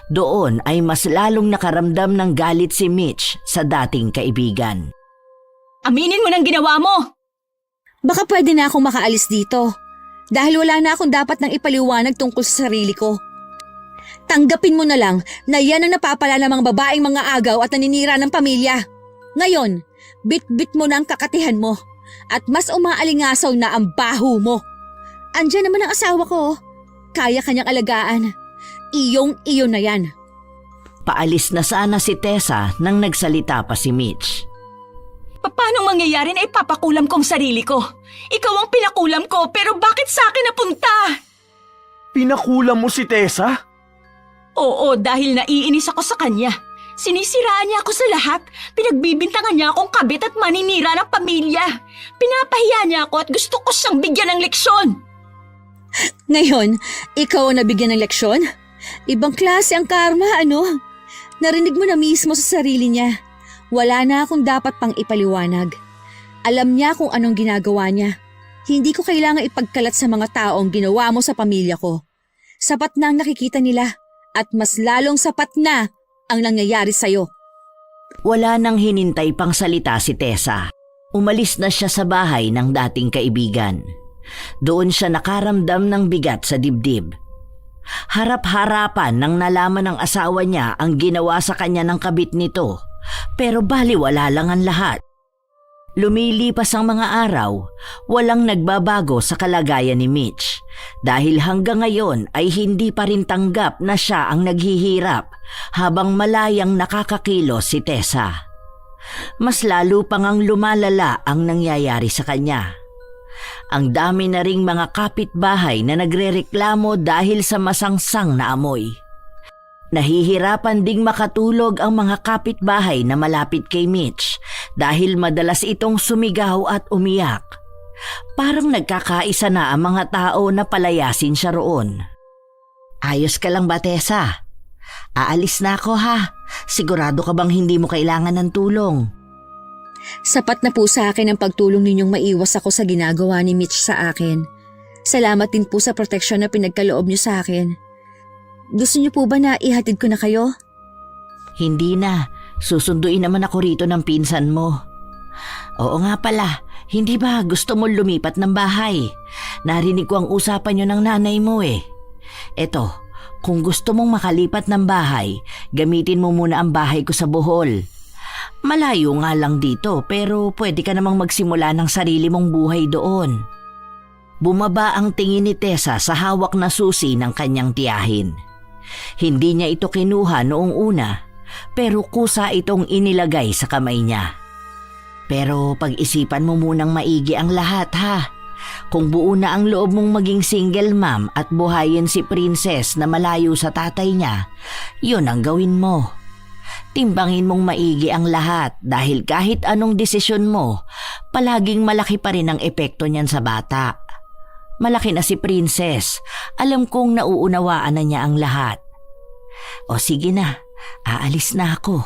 A: Doon ay mas lalong nakaramdam ng galit si Mitch sa dating kaibigan.
B: Aminin mo ng ginawa mo!
C: Baka pwede na akong makaalis dito dahil wala na akong dapat nang ipaliwanag tungkol sa sarili ko. Tanggapin mo na lang na yan ang napapala ng mga babaeng mga agaw at naninira ng pamilya. Ngayon, bit-bit mo na ang kakatihan mo at mas umaalingasaw na ang baho mo. Andiyan naman ang asawa ko. Kaya kanyang alagaan. Iyong-iyo na yan.
A: Paalis na sana si Tessa nang nagsalita pa si Mitch.
B: Paano mangyayari na ipapakulam kong sarili ko? Ikaw ang pinakulam ko pero bakit sa akin napunta?
D: Pinakulam mo si Tessa?
B: Oo, dahil naiinis ako sa kanya. Sinisiraan niya ako sa lahat. Pinagbibintangan niya akong kabit at maninira ng pamilya. Pinapahiya niya ako at gusto ko siyang bigyan ng leksyon.
C: Ngayon, ikaw ang nabigyan ng leksyon? Ibang klase ang karma, ano? Narinig mo na mismo sa sarili niya. Wala na akong dapat pang ipaliwanag. Alam niya kung anong ginagawa niya. Hindi ko kailangan ipagkalat sa mga taong ginawa mo sa pamilya ko. Sapat na ang nakikita nila at mas lalong sapat na ang nangyayari sa'yo.
A: Wala nang hinintay pang salita si Tessa. Umalis na siya sa bahay ng dating kaibigan. Doon siya nakaramdam ng bigat sa dibdib. Harap-harapan nang nalaman ng asawa niya ang ginawa sa kanya ng kabit nito, pero baliwala lang ang lahat. Lumilipas ang mga araw, walang nagbabago sa kalagayan ni Mitch dahil hanggang ngayon ay hindi pa rin tanggap na siya ang naghihirap habang malayang nakakakilos si Tessa. Mas lalo pang ang lumalala ang nangyayari sa kanya. Ang dami na ring mga kapitbahay na nagrereklamo dahil sa masangsang na amoy. Nahihirapan ding makatulog ang mga kapitbahay na malapit kay Mitch dahil madalas itong sumigaw at umiyak. Parang nagkakaisa na ang mga tao na palayasin siya roon. Ayos ka lang ba, Tessa? Aalis na ako ha. Sigurado ka bang hindi mo kailangan ng tulong?
C: Sapat na po sa akin ang pagtulong ninyong maiwas ako sa ginagawa ni Mitch sa akin. Salamat din po sa proteksyon na pinagkaloob niyo sa akin. Gusto niyo po ba na ihatid ko na kayo?
A: Hindi na. Susunduin naman ako rito ng pinsan mo. Oo nga pala, hindi ba gusto mo lumipat ng bahay? Narinig ko ang usapan niyo ng nanay mo eh. Eto, kung gusto mong makalipat ng bahay, gamitin mo muna ang bahay ko sa Bohol. Malayo nga lang dito pero pwede ka namang magsimula ng sarili mong buhay doon. Bumaba ang tingin ni Tessa sa hawak na susi ng kanyang tiyahin. Hindi niya ito kinuha noong una pero kusa itong inilagay sa kamay niya. Pero pag-isipan mo munang maigi ang lahat ha. Kung buo na ang loob mong maging single mom at buhayin si Princess na malayo sa tatay niya, yun ang gawin mo. Timbangin mong maigi ang lahat dahil kahit anong desisyon mo, palaging malaki pa rin ang epekto niyan sa bata. Malaki na si Princess, alam kong nauunawaan na niya ang lahat. O sige na, aalis na ako.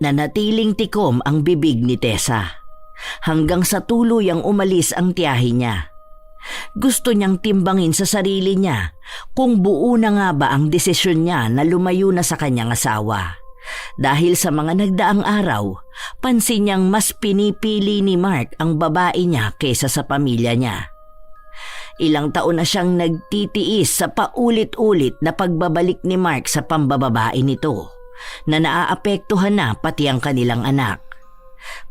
A: Nanatiling tikom ang bibig ni Tessa. Hanggang sa tuluyang umalis ang tiyahin niya. Gusto niyang timbangin sa sarili niya kung buo na nga ba ang desisyon niya na lumayo na sa kanyang asawa. Dahil sa mga nagdaang araw, pansin niyang mas pinipili ni Mark ang babae niya kaysa sa pamilya niya. Ilang taon na siyang nagtitiis sa paulit-ulit na pagbabalik ni Mark sa pambababae nito na naaapektuhan na pati ang kanilang anak.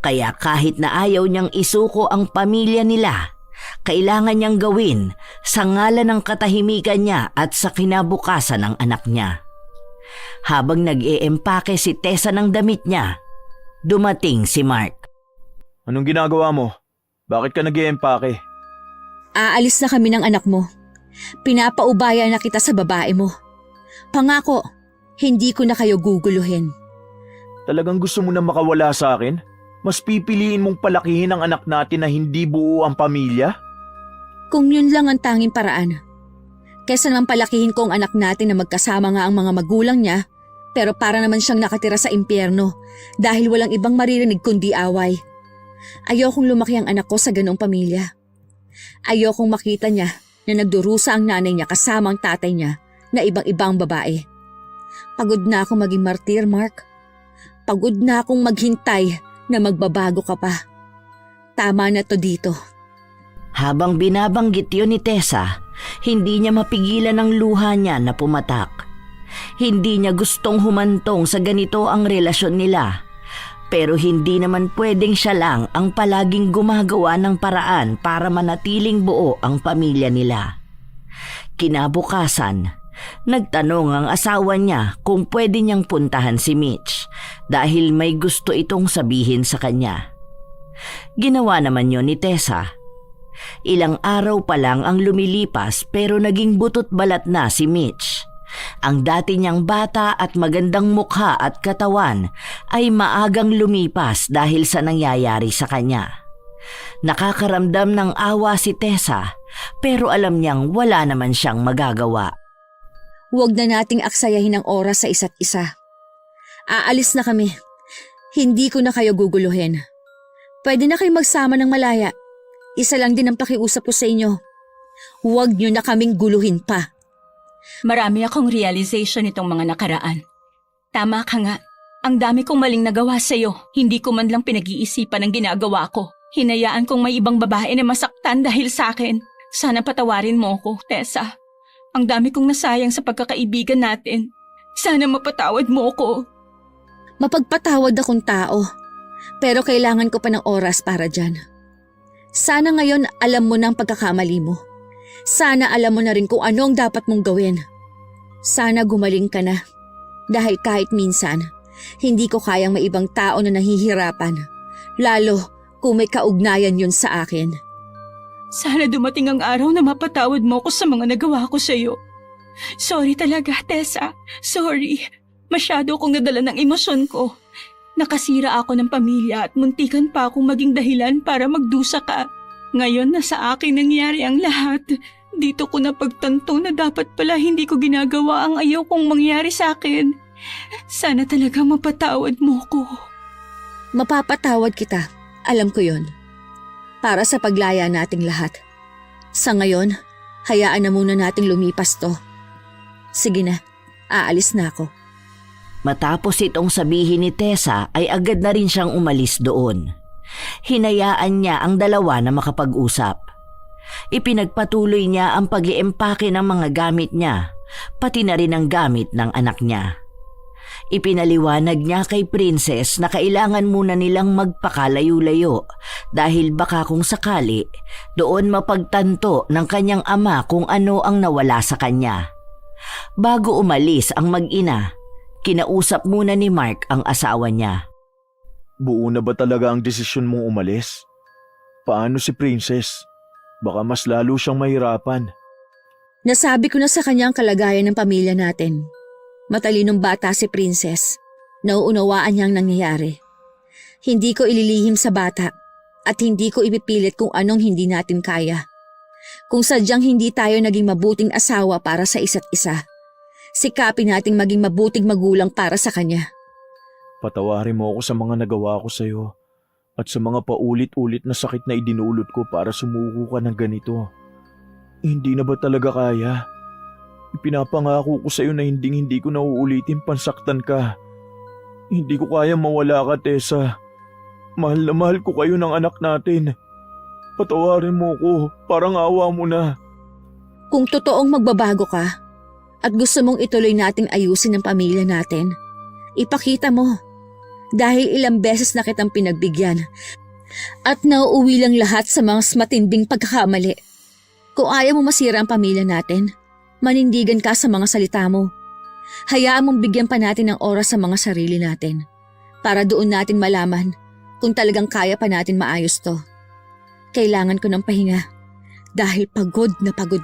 A: Kaya kahit na ayaw niyang isuko ang pamilya nila, kailangan niyang gawin sa ngalan ng katahimikan niya at sa kinabukasan ng anak niya. Habang nag-eempake si Tessa ng damit niya, dumating si Mark.
D: Anong ginagawa mo? Bakit ka nag-iempake?
C: Aalis na kami ng anak mo. Pinapaubaya na kita sa babae mo. Pangako, hindi ko na kayo guguluhin.
D: Talagang gusto mo na makawala sa akin? Mas pipiliin mong palakihin ang anak natin na hindi buo ang pamilya?
C: Kung yun lang ang tanging paraan. Kesa naman palakihin ko ang anak natin na magkasama nga ang mga magulang niya, pero para naman siyang nakatira sa impyerno dahil walang ibang maririnig kundi away. Ayokong lumaki ang anak ko sa ganong pamilya. Ayokong makita niya na nagdurusa ang nanay niya kasama ang tatay niya na ibang-ibang babae. Pagod na akong maging martir, Mark. Pagod na akong maghintay na magbabago ka pa. Tama na to dito.
A: Habang binabanggit yun ni Tessa, hindi niya mapigilan ang luha niya na pumatak. Hindi niya gustong humantong sa ganito ang relasyon nila. Pero hindi naman pwedeng siya lang ang palaging gumagawa ng paraan para manatiling buo ang pamilya nila. Kinabukasan, nagtanong ang asawa niya kung pwede niyang puntahan si Mitch dahil may gusto itong sabihin sa kanya. Ginawa naman yun ni Tessa. Ilang araw pa lang ang lumilipas pero naging butot balat na si Mitch. Ang dati niyang bata at magandang mukha at katawan ay maagang lumipas dahil sa nangyayari sa kanya. Nakakaramdam ng awa si Tessa pero alam niyang wala naman siyang magagawa.
C: Huwag na nating aksayahin ang oras sa isa't isa. Aalis na kami. Hindi ko na kayo guguluhin. Pwede na kayo magsama ng malaya. Isa lang din ang pakiusap ko sa inyo. Huwag niyo na kaming guluhin pa.
B: Marami akong realization itong mga nakaraan. Tama ka nga. Ang dami kong maling nagawa sa'yo. Hindi ko man lang pinag-iisipan ang ginagawa ko. Hinayaan kong may ibang babae na masaktan dahil sa akin. Sana patawarin mo ko, Tessa. Ang dami kong nasayang sa pagkakaibigan natin. Sana mapatawad mo ko.
C: Mapagpatawad akong tao. Pero kailangan ko pa ng oras para dyan. Sana ngayon alam mo na ang pagkakamali mo. Sana alam mo na rin kung ano ang dapat mong gawin. Sana gumaling ka na. Dahil kahit minsan, hindi ko kayang may ibang tao na nahihirapan. Lalo kung may kaugnayan yun sa akin.
B: Sana dumating ang araw na mapatawad mo ko sa mga nagawa ko sa'yo. Sorry talaga, Tessa. Sorry. Masyado akong nadala ng emosyon ko. Nakasira ako ng pamilya at muntikan pa akong maging dahilan para magdusa ka. Ngayon na sa akin nangyari ang lahat. Dito ko napagtanto na dapat pala hindi ko ginagawa ang ayaw kong mangyari sa akin. Sana talaga mapatawad mo ko.
C: Mapapatawad kita. Alam ko yon. Para sa paglaya nating lahat. Sa ngayon, hayaan na muna nating lumipas to. Sige na, aalis na ako.
A: Matapos itong sabihin ni Tessa ay agad na rin siyang umalis doon. Hinayaan niya ang dalawa na makapag-usap. Ipinagpatuloy niya ang pag-iempake ng mga gamit niya, pati na rin ang gamit ng anak niya. Ipinaliwanag niya kay Princess na kailangan muna nilang magpakalayo-layo dahil baka kung sakali doon mapagtanto ng kanyang ama kung ano ang nawala sa kanya. Bago umalis ang mag-ina, Kinausap muna ni Mark ang asawa niya.
D: Buo na ba talaga ang desisyon mong umalis? Paano si Princess? Baka mas lalo siyang mahirapan.
C: Nasabi ko na sa kanya ang kalagayan ng pamilya natin. Matalinong bata si Princess. Nauunawaan niya ang nangyayari. Hindi ko ililihim sa bata at hindi ko ipipilit kung anong hindi natin kaya. Kung sadyang hindi tayo naging mabuting asawa para sa isa't isa, sikapin nating maging mabuting magulang para sa kanya.
D: Patawarin mo ako sa mga nagawa ko sa'yo at sa mga paulit-ulit na sakit na idinulot ko para sumuko ka ng ganito. Hindi na ba talaga kaya? Ipinapangako ko sa'yo na hindi ko nauulitin pansaktan ka. Hindi ko kaya mawala ka, Tessa. Mahal na mahal ko kayo ng anak natin. Patawarin mo ko, parang awa mo na.
C: Kung totoong magbabago ka at gusto mong ituloy nating ayusin ang pamilya natin, ipakita mo. Dahil ilang beses na kitang pinagbigyan at nauuwi lang lahat sa mga matinding pagkakamali. Kung ayaw mo masira ang pamilya natin, manindigan ka sa mga salita mo. Hayaan mong bigyan pa natin ng oras sa mga sarili natin para doon natin malaman kung talagang kaya pa natin maayos to. Kailangan ko ng pahinga dahil pagod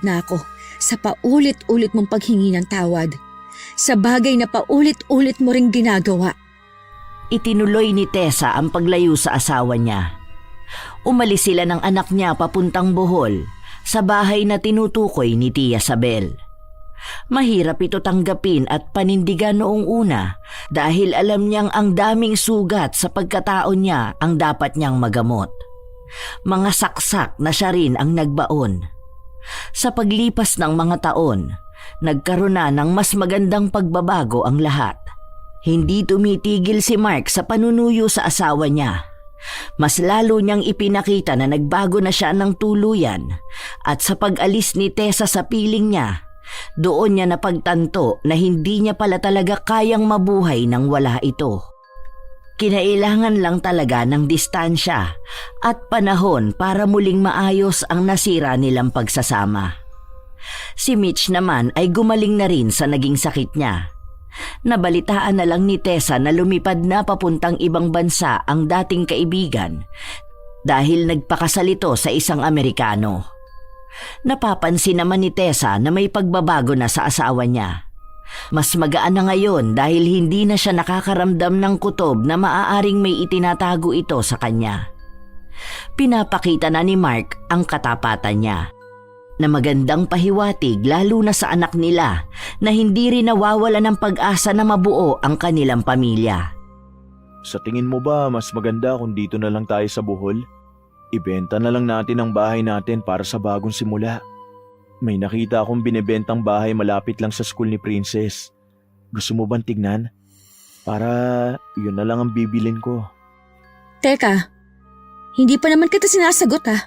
C: na ako sa paulit-ulit mong paghingi ng tawad sa bagay na paulit-ulit mo ring ginagawa.
A: Itinuloy ni Tessa ang paglayo sa asawa niya. Umalis sila ng anak niya papuntang Bohol sa bahay na tinutukoy ni Tia Sabel. Mahirap ito tanggapin at panindigan noong una dahil alam niyang ang daming sugat sa pagkatao niya ang dapat niyang magamot. Mga saksak na siya rin ang nagbaon. Sa paglipas ng mga taon, nagkaroon na ng mas magandang pagbabago ang lahat. Hindi tumitigil si Mark sa panunuyo sa asawa niya. Mas lalo niyang ipinakita na nagbago na siya ng tuluyan at sa pag-alis ni Tessa sa piling niya, doon niya napagtanto na hindi niya pala talaga kayang mabuhay nang wala ito. Kinailangan lang talaga ng distansya at panahon para muling maayos ang nasira nilang pagsasama. Si Mitch naman ay gumaling na rin sa naging sakit niya. Nabalitaan na lang ni Tessa na lumipad na papuntang ibang bansa ang dating kaibigan dahil nagpakasal ito sa isang Amerikano. Napapansin naman ni Tessa na may pagbabago na sa asawa niya. Mas magaan na ngayon dahil hindi na siya nakakaramdam ng kutob na maaaring may itinatago ito sa kanya. Pinapakita na ni Mark ang katapatan niya na magandang pahiwatig lalo na sa anak nila na hindi rin nawawala ng pag-asa na mabuo ang kanilang pamilya.
D: Sa tingin mo ba mas maganda kung dito na lang tayo sa Bohol? Ibenta na lang natin ang bahay natin para sa bagong simula. May nakita akong binibentang bahay malapit lang sa school ni Princess. Gusto mo bang tignan? Para yun na lang ang bibilin ko.
C: Teka, hindi pa naman kita sinasagot ha.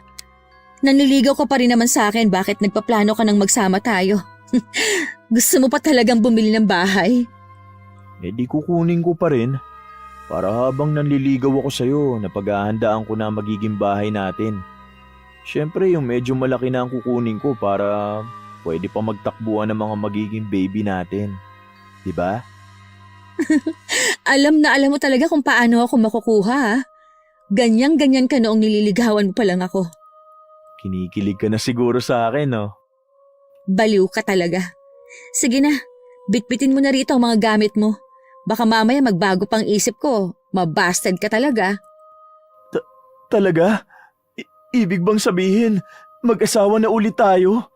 C: Nanliligaw ka pa rin naman sa akin, bakit nagpaplano ka nang magsama tayo? Gusto mo pa talagang bumili ng bahay?
D: Di kukunin ko pa rin. Para habang nanliligaw ako sa'yo, napaghahandaan ko na ang magiging bahay natin. Siyempre yung medyo malaki na ang kukunin ko para pwede pa magtakbuhan ng mga magiging baby natin. Diba?
C: Alam na alam mo talaga kung paano ako makukuha ha. Ganyan-ganyan ka noong nililigawan mo pa lang ako.
D: Kinikilig ka na siguro sa akin, no?
C: Baliw ka talaga. Sige na, bitbitin mo na rito ang mga gamit mo. Baka mamaya magbago pang isip ko. Mabasted ka talaga.
D: Talaga? Ibig bang sabihin, mag-asawa na ulit tayo?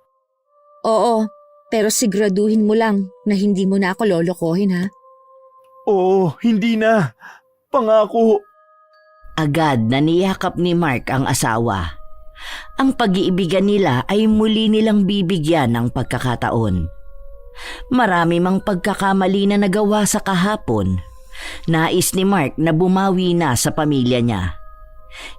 C: Oo, pero siguraduhin mo lang na hindi mo na ako lolokohin ha.
D: Oo, hindi na. Pangako.
A: Agad na niyakap ni Mark ang asawa. Ang pag-iibigan nila ay muli nilang bibigyan ng pagkakataon. Marami mang pagkakamali na nagawa sa kahapon. Nais ni Mark na bumawi na sa pamilya niya.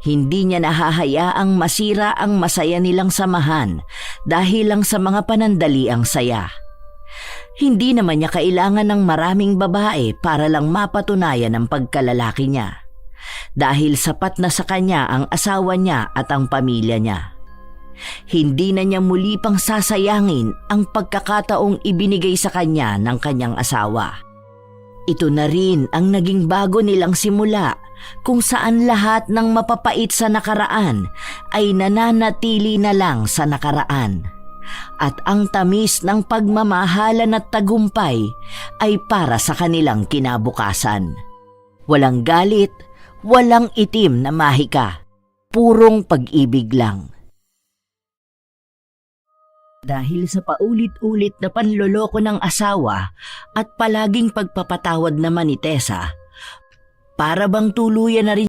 A: Hindi niya nahahayaang masira ang masaya nilang samahan dahil lang sa mga panandaliang saya. Hindi naman niya kailangan ng maraming babae para lang mapatunayan ang pagkalalaki niya. Dahil sapat na sa kanya ang asawa niya at ang pamilya niya. Hindi na niya muli pang sasayangin ang pagkakataong ibinigay sa kanya ng kanyang asawa. Ito na rin ang naging bago nilang simula, kung saan lahat ng mapapait sa nakaraan ay nananatili na lang sa nakaraan. At ang tamis ng pagmamahalan at tagumpay ay para sa kanilang kinabukasan. Walang galit, walang itim na mahika, purong pag-ibig lang. Dahil sa paulit-ulit na panloloko ng asawa at palaging pagpapatawad naman ni Tessa, para bang tuluyan na rin